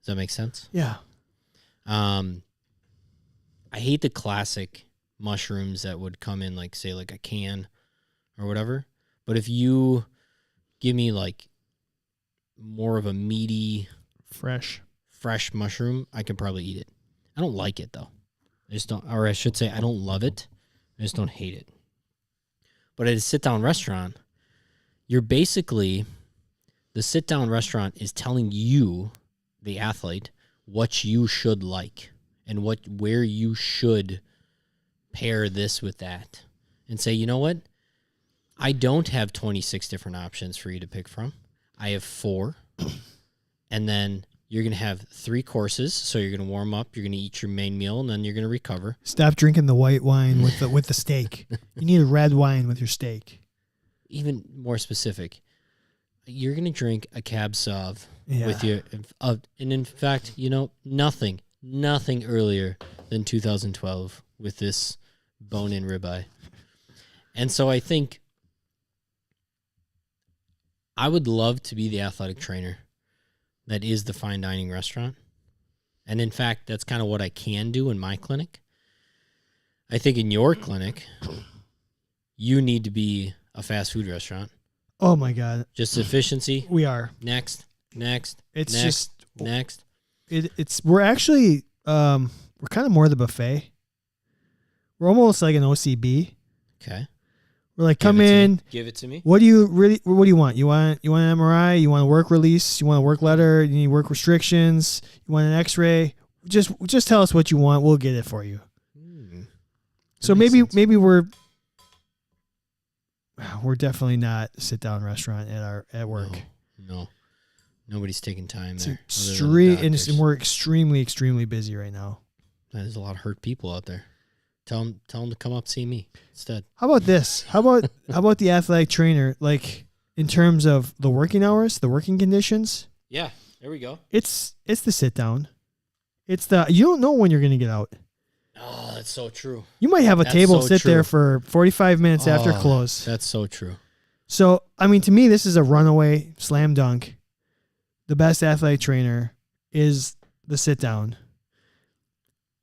Does that make sense? Yeah. I hate the classic mushrooms that would come in like, say, like a can or whatever. But if you give me like more of a meaty, fresh mushroom, I can probably eat it. I don't like it though. I just don't, or I should say I don't love it. I just don't hate it. But at a sit-down restaurant, you're basically, the sit-down restaurant is telling you, the athlete, what you should like and where you should pair this with that. And say, you know what? I don't have 26 different options for you to pick from. I have 4. And then you're going to have 3 courses. So you're going to warm up, you're going to eat your main meal, and then you're going to recover. Stop drinking the white wine with the steak. You need a red wine with your steak. Even more specific, you're going to drink a Cab Sauv with your, and in fact, you know, nothing earlier than 2012 with this bone-in ribeye. And so I think I would love to be the athletic trainer that is the fine dining restaurant. And in fact, that's kind of what I can do in my clinic. I think in your clinic, you need to be a fast food restaurant. Oh my God. Just efficiency. We are. Next. It's next, just next. We're actually we're kind of more the buffet. We're almost like an OCB. Okay. We're like, come in. Give it to me. What do you want? You want an MRI? You want a work release? You want a work letter? You need work restrictions? You want an X-ray? Just tell us what you want. We'll get it for you. So maybe we're definitely not a sit down restaurant at work. No. Nobody's taking time there. And we're extremely busy right now. There's a lot of hurt people out there. Tell them to come up see me instead. How about this? How about the athletic trainer? Like in terms of the working hours, the working conditions. Yeah, there we go. It's the sit down. You don't know when you're going to get out. Oh, that's so true. You might have a table sit there for 45 minutes after close. That's so true. So, I mean, to me, this is a runaway slam dunk. The best athletic trainer is the sit down.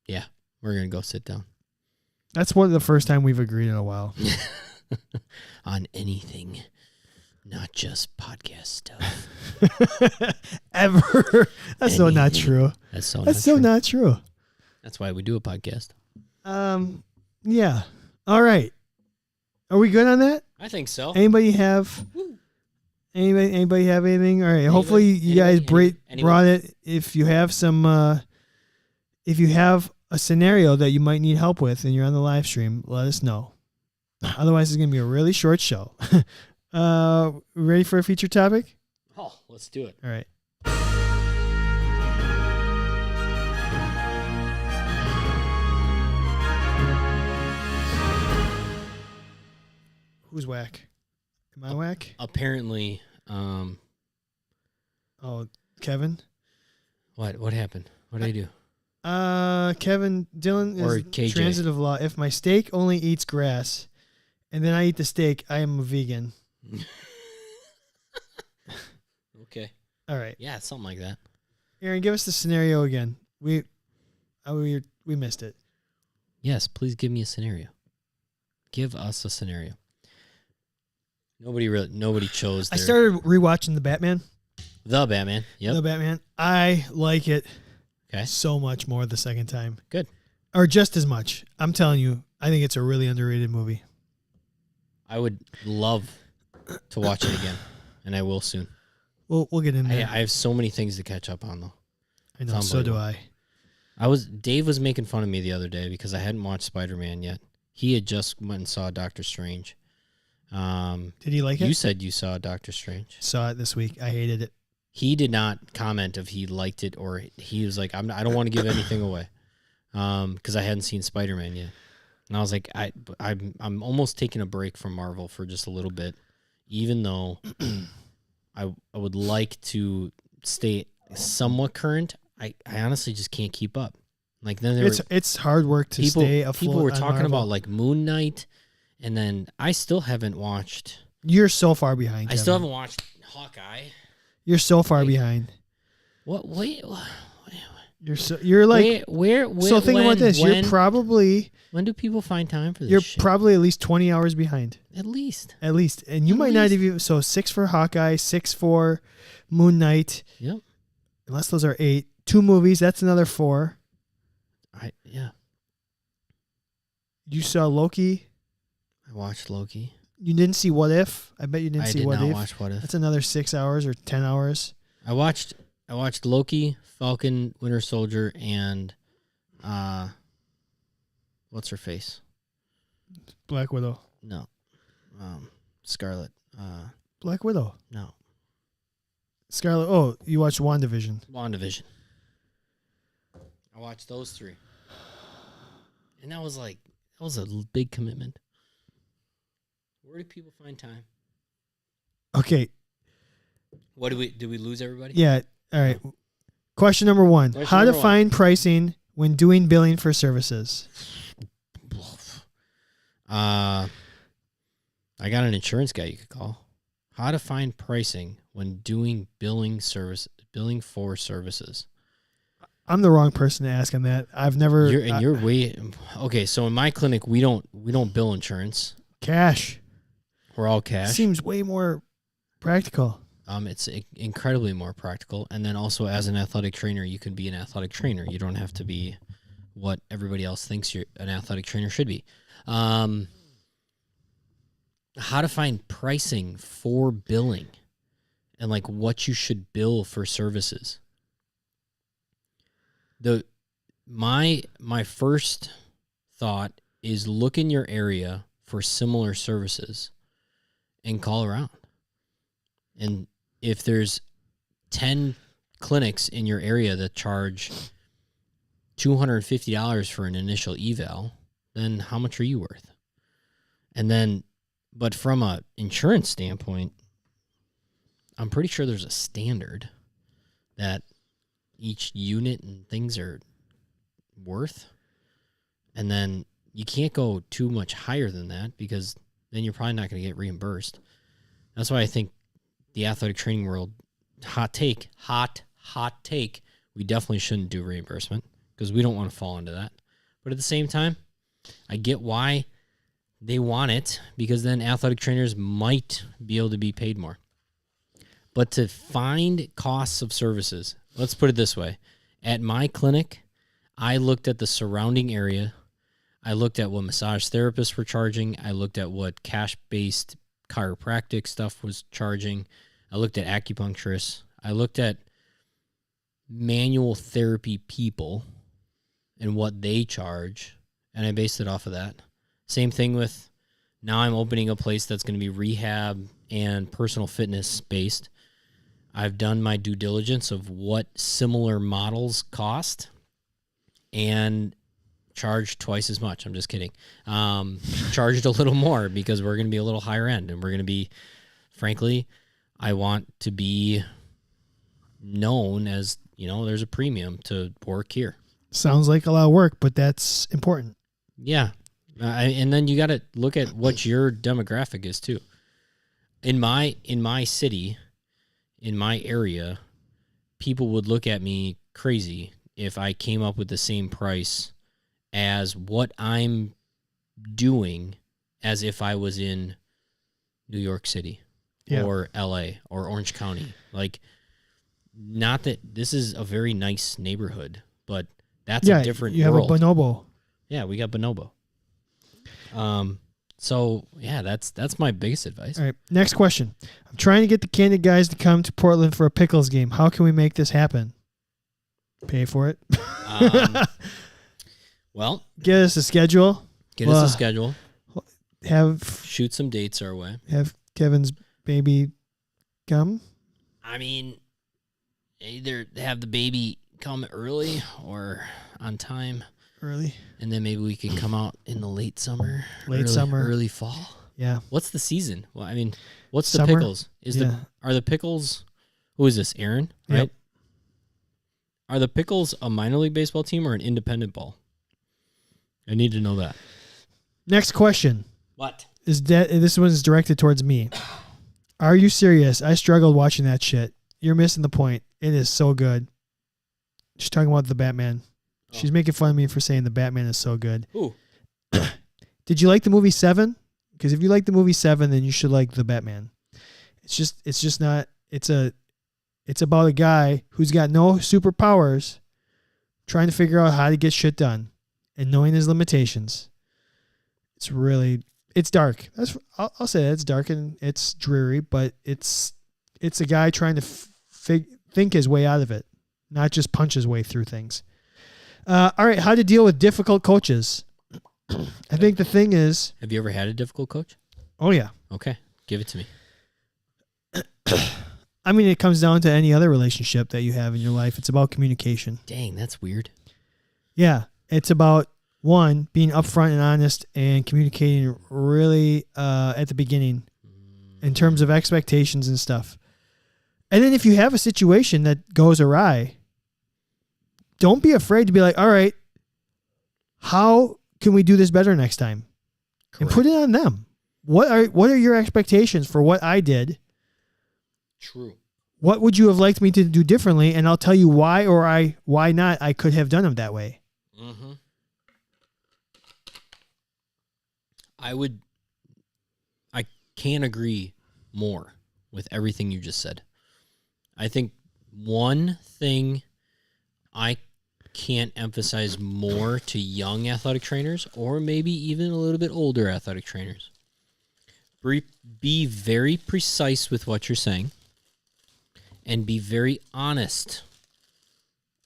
Yeah, we're going to go sit down. That's the first time we've agreed in a while. On anything, not just podcast stuff. Ever. That's so not true. That's so not true. That's why we do a podcast. Yeah. All right. Are we good on that? I think so. Anybody have anything? All right. Hopefully you guys brought it. If you have if you have a scenario that you might need help with and you're on the live stream, let us know. Otherwise, it's going to be a really short show. Ready for a feature topic? Oh, let's do it. All right. Who's whack? Am I whack? Apparently. Kevin? What happened? What did I do? Kevin Dillon or is KJ. Transitive law. If my steak only eats grass and then I eat the steak, I am a vegan. Okay. All right. Yeah, something like that. Aaron, give us the scenario again. We missed it. Yes, please give me a scenario. Give us a scenario. Nobody chose. I started rewatching The Batman. The Batman. Yep. The Batman. I like it. Okay. So much more the second time. Good. Or just as much. I'm telling you, I think it's a really underrated movie. I would love to watch it again, and I will soon. We'll get in there. I have so many things to catch up on, though. I know, so do I. Dave was making fun of me the other day because I hadn't watched Spider-Man yet. He had just went and saw Doctor Strange. Did he like it? You said you saw Doctor Strange. Saw it this week. I hated it. He did not comment if he liked it or he was like, I don't want to give anything away, because I hadn't seen Spider-Man yet. And I was like, I'm almost taking a break from Marvel for just a little bit, even though I would like to stay somewhat current. I honestly just can't keep up. Like then it's hard work to stay afloat. People were talking Marvel. about like Moon Knight, and then I still haven't watched. You're so far behind. I still haven't watched Hawkeye. You're so far behind. What? Wait. You're like where so think about this. You're probably when do people find time for this? You're shit? probably at least 20 hours behind. At least, and you might not even. So 6 for Hawkeye, 6 for Moon Knight. Yep. Unless those are 8. 2 movies. That's another 4. Yeah. You saw Loki. I watched Loki. You didn't see What If? I bet you didn't see What If. I did not watch What If. That's another 6 hours or 10 hours. I watched Loki, Falcon, Winter Soldier, and what's her face? Black Widow. No. Scarlet. Black Widow. No. Scarlet. Oh, you watched WandaVision. WandaVision. I watched those 3. And that was a big commitment. Where do people find time? Okay. What did we lose everybody? Yeah. All right. Question number 1. How to find pricing when doing billing for services. I got an insurance guy you could call. How to find pricing when doing billing for services. I'm the wrong person to ask on that. I've never. You're way okay. So in my clinic, we don't bill insurance. Cash. We're all cash. Seems way more practical. It's incredibly more practical. And then also as an athletic trainer, you can be an athletic trainer. You don't have to be what everybody else thinks an athletic trainer should be. How to find pricing for billing and like what you should bill for services. My first thought is look in your area for similar services and call around. And if there's 10 clinics in your area that charge $250 for an initial eval, then how much are you worth? And then, but from a insurance standpoint, I'm pretty sure there's a standard that each unit and things are worth. And then you can't go too much higher than that because then you're probably not going to get reimbursed. That's why I think the athletic training world, hot take, we definitely shouldn't do reimbursement because we don't want to fall into that. But at the same time, I get why they want it because then athletic trainers might be able to be paid more. But to find costs of services, let's put it this way. At my clinic, I looked at the surrounding area. I looked at what massage therapists were charging. I looked at what cash-based chiropractic stuff was charging. I looked at acupuncturists. I looked at manual therapy people and what they charge, and I based it off of that. Same thing with now I'm opening a place that's going to be rehab and personal fitness based. I've done my due diligence of what similar models cost and charged twice as much. I'm just kidding. Charged a little more because we're going to be a little higher end and we're going to be, frankly, I want to be known as, there's a premium to work here. Sounds like a lot of work, but that's important. Yeah. And then you got to look at what your demographic is too. In my city, in my area, people would look at me crazy if I came up with the same price as what I'm doing as if I was in New York City or LA or Orange County. Like, not that this is a very nice neighborhood, but that's a different world. You have a bonobo. Yeah, we got bonobo. So yeah, that's my biggest advice. All right, next question. I'm trying to get the Candid guys to come to Portland for a pickles game. How can we make this happen? Pay for it. Well, get us a schedule. Shoot some dates our way. Have Kevin's baby come. I mean, either have the baby come early or on time. Early. And then maybe we could come out in the late summer. Early fall. Yeah. What's the season? Well, I mean, what's Summer? The pickles? Are the pickles, who is this, Aaron? Right? Yep. Are the Pickles a minor league baseball team or an independent ball? I need to know that. Next question. What? This one is directed towards me. Are you serious? I struggled watching that shit. You're missing the point. It is so good. She's talking about the Batman. Oh. She's making fun of me for saying the Batman is so good. Ooh. Did you like the movie Seven? Because if you like the movie Seven, then you should like the Batman. It's about a guy who's got no superpowers trying to figure out how to get shit done and knowing his limitations. It's dark. I'll say that. It's dark and it's dreary, but it's a guy trying to think his way out of it, not just punch his way through things. All right, how to deal with difficult coaches. I think the thing is... Have you ever had a difficult coach? Oh, yeah. Okay, give it to me. I mean, it comes down to any other relationship that you have in your life. It's about communication. Dang, that's weird. Yeah, it's about, one, being upfront and honest and communicating really at the beginning in terms of expectations and stuff. And then if you have a situation that goes awry, don't be afraid to be like, all right, how can we do this better next time? and put it on them. What are your expectations for what I did? True. What would you have liked me to do differently? And I'll tell you why why not I could have done them that way. Mm-hmm. I can't agree more with everything you just said. I think one thing I can't emphasize more to young athletic trainers, or maybe even a little bit older athletic trainers, be very precise with what you're saying and be very honest.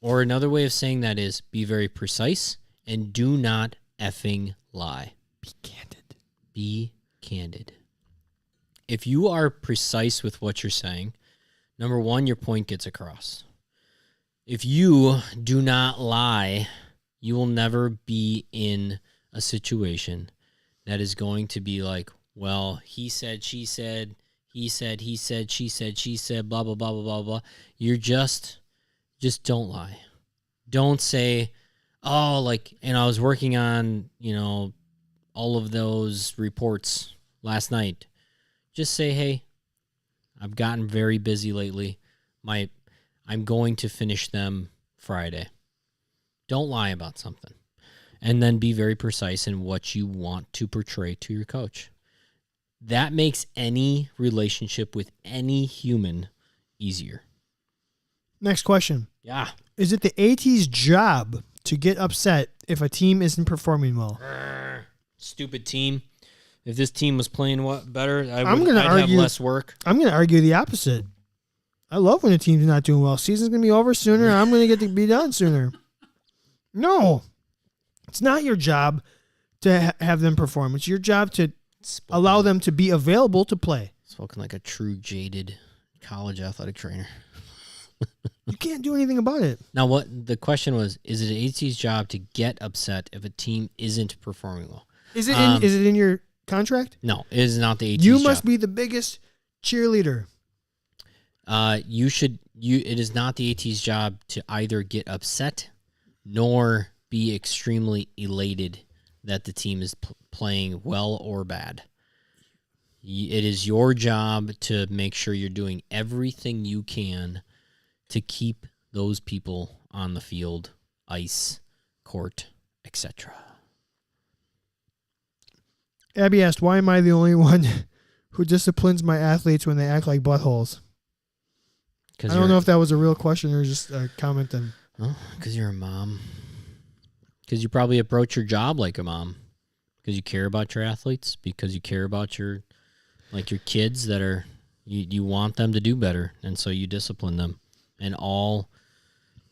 Or another way of saying that is be very precise and do not effing lie. Be candid. Be candid. If you are precise with what you're saying, number one, your point gets across. If you do not lie, you will never be in a situation that is going to be like, well, he said, she said, he said, she said, blah, blah, blah, blah, blah, blah. You're just don't lie. Don't say, oh, like, and I was working on, all of those reports last night. Just say, hey, I've gotten very busy lately. I'm going to finish them Friday. Don't lie about something. And then be very precise in what you want to portray to your coach. That makes any relationship with any human easier. Next question. Yeah. Is it the AT's job to get upset if a team isn't performing well? Stupid team. If this team was playing better, I'd argue, have less work. I'm going to argue the opposite. I love when a team's not doing well. Season's going to be over sooner. I'm going to get to be done sooner. No. It's not your job to have them perform. It's your job to allow them to be available to play. Spoken like a true jaded college athletic trainer. You can't do anything about it. Now, what the question was, is it AT's job to get upset if a team isn't performing well? Is it in your contract? No, it is not the AT's You job. must be the biggest cheerleader. It is not the AT's job to either get upset nor be extremely elated that the team is playing well or bad. It is your job to make sure you're doing everything you can to keep those people on the field, ice, court, etc. Abby asked, why am I the only one who disciplines my athletes when they act like buttholes? I don't know if that was a real question or just a comment. Because you're a mom. Because you probably approach your job like a mom. Because you care about your athletes. Because you care about your kids that are, you want them to do better. And so you discipline them. And all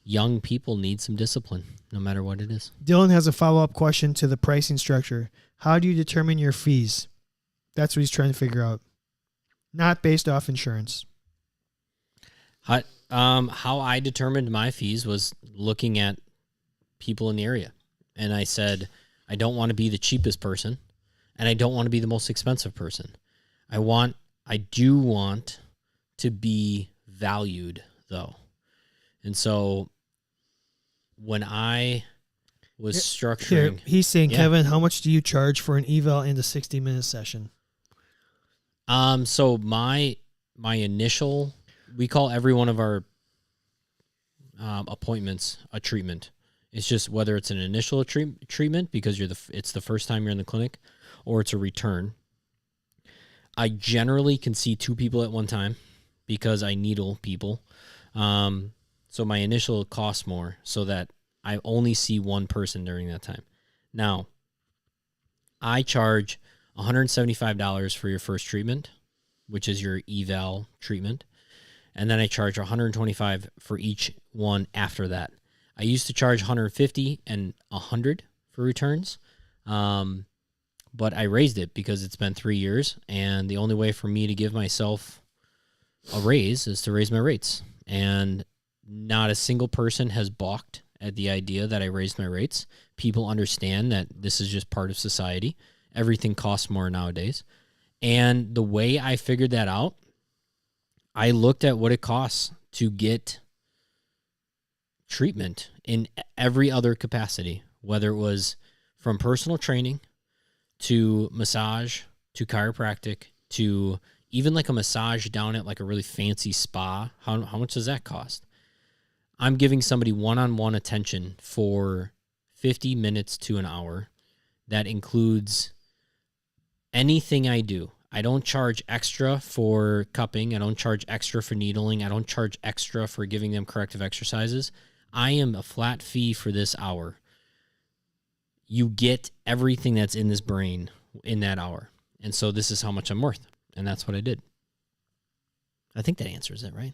young people need some discipline, no matter what it is. Dylan has a follow-up question to the pricing structure. How do you determine your fees? That's what he's trying to figure out. Not based off insurance. How I determined my fees was looking at people in the area. And I said, I don't want to be the cheapest person, and I don't want to be the most expensive person. I do want to be valued, though. And so when I was structuring... He's saying, Kevin, how much do you charge for an eval and a 60-minute session? So my initial... We call every one of our appointments a treatment. It's just whether it's an initial treatment because it's the first time you're in the clinic, or it's a return. I generally can see 2 people at one time because I needle people. So my initial costs more so that I only see one person during that time. Now, I charge $175 for your first treatment, which is your eval treatment. And then I charge $125 for each one after that. I used to charge $150 and $100 for returns, but I raised it because it's been 3 years, and the only way for me to give myself a raise is to raise my rates. And not a single person has balked at the idea that I raised my rates. People understand that this is just part of society. Everything costs more nowadays. And the way I figured that out, I looked at what it costs to get treatment in every other capacity, whether it was from personal training to massage to chiropractic to even like a massage down at like a really fancy spa. How much does that cost? I'm giving somebody one-on-one attention for 50 minutes to an hour. That includes anything I do. I don't charge extra for cupping. I don't charge extra for needling. I don't charge extra for giving them corrective exercises. I am a flat fee for this hour. You get everything that's in this brain in that hour. And so this is how much I'm worth. And that's what I did. I think that answers it, right?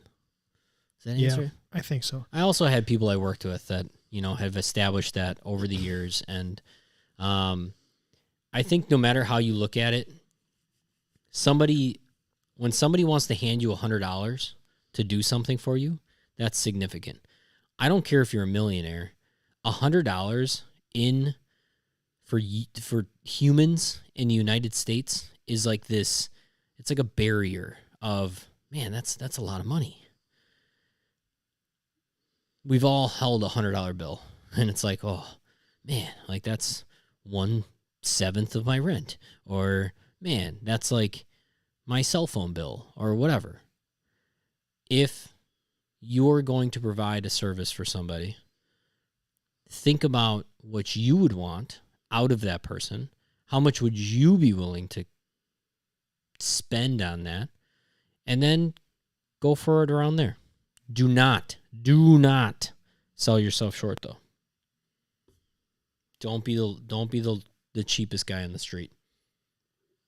Does that answer? Yeah, I think so. I also had people I worked with that, have established that over the years. And I think no matter how you look at it, when somebody wants to hand you $100 to do something for you, that's significant. I don't care if you're a millionaire. $100 for humans in the United States is like this. It's like a barrier of, man, that's a lot of money. We've all held a $100 bill, and it's like, oh man, like that's 1/7 of my rent, or man, that's like my cell phone bill, or whatever. If you're going to provide a service for somebody, think about what you would want out of that person. How much would you be willing to spend on that? And then go for it around there. Do not sell yourself short, though. Don't be the cheapest guy on the street.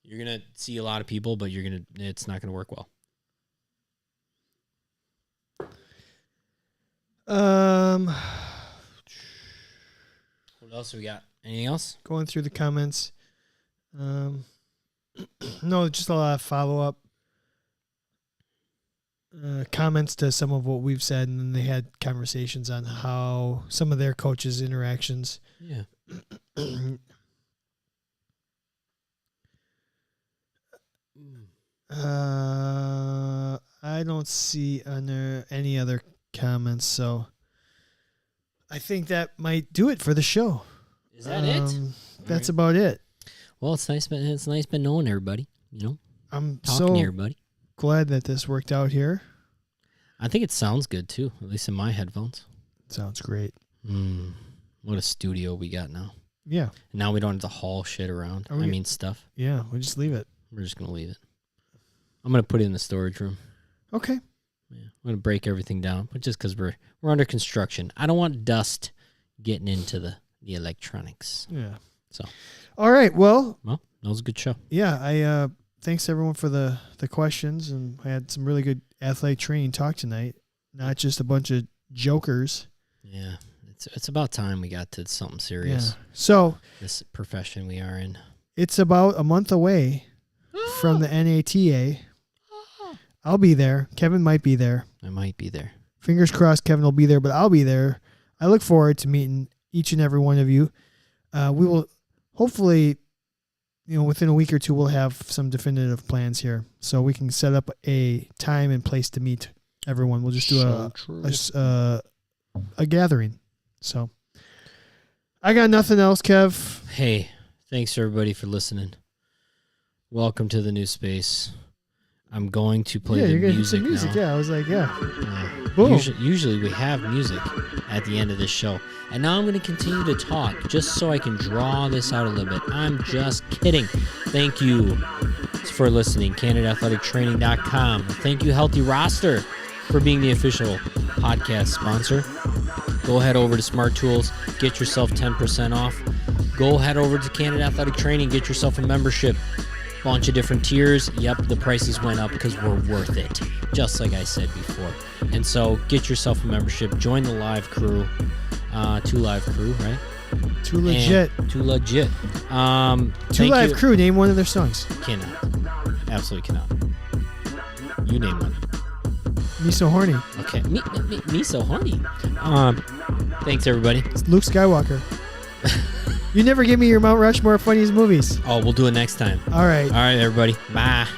You're gonna see a lot of people, but it's not gonna work well. What else we got? Anything else? Going through the comments. No, just a lot of follow-up comments to some of what we've said, and then they had conversations on how some of their coaches' interactions. Yeah. I don't see any other comments, so I think that might do it for the show. Is that it? That's about it. Well, it's nice been knowing everybody. I'm talking so to everybody. Glad that this worked out here. I think it sounds good too, at least in my headphones. Sounds great. What a studio we got now. Yeah. And now we don't have to haul shit around. Stuff. Yeah, we'll just leave it. We're just going to leave it. I'm going to put it in the storage room. Okay. Yeah, I'm going to break everything down, but just because we're under construction. I don't want dust getting into the electronics. Yeah. So. All right. Well, that was a good show. Yeah. Thanks everyone for the questions, and I had some really good athletic training talk tonight. Not just a bunch of jokers. Yeah. It's about time we got to something serious. Yeah. So this profession we are in. It's about a month away from the NATA. I'll be there. Kevin might be there. I might be there. Fingers crossed Kevin will be there, but I'll be there. I look forward to meeting each and every one of you. We will hopefully, within a week or two, we'll have some definitive plans here, so we can set up a time and place to meet everyone. We'll just do a gathering. So I got nothing else, Kev. Hey, thanks everybody for listening. Welcome to the new space. I'm going to play the music now. Yeah, I was like, yeah. Usually we have music at the end of this show. And now I'm going to continue to talk just so I can draw this out a little bit. I'm just kidding. Thank you for listening. CandidAthleticTraining.com. Thank you, Healthy Roster, for being the official podcast sponsor. Go head over to Smart Tools. Get yourself 10% off. Go head over to Candid Athletic Training. Get yourself a membership. Bunch of different tiers. Yep, the prices went up because we're worth it, just like I said before. And so get yourself a membership. Join the live crew. 2 live crew, right? Too legit. Too legit. 2 live crew. Name one of their songs. Cannot. Absolutely cannot. You name one. Me So Horny. Okay. Me So Horny. Thanks, everybody. It's Luke Skywalker. You never give me your Mount Rushmore funniest movies. Oh, we'll do it next time. All right. All right, everybody. Bye.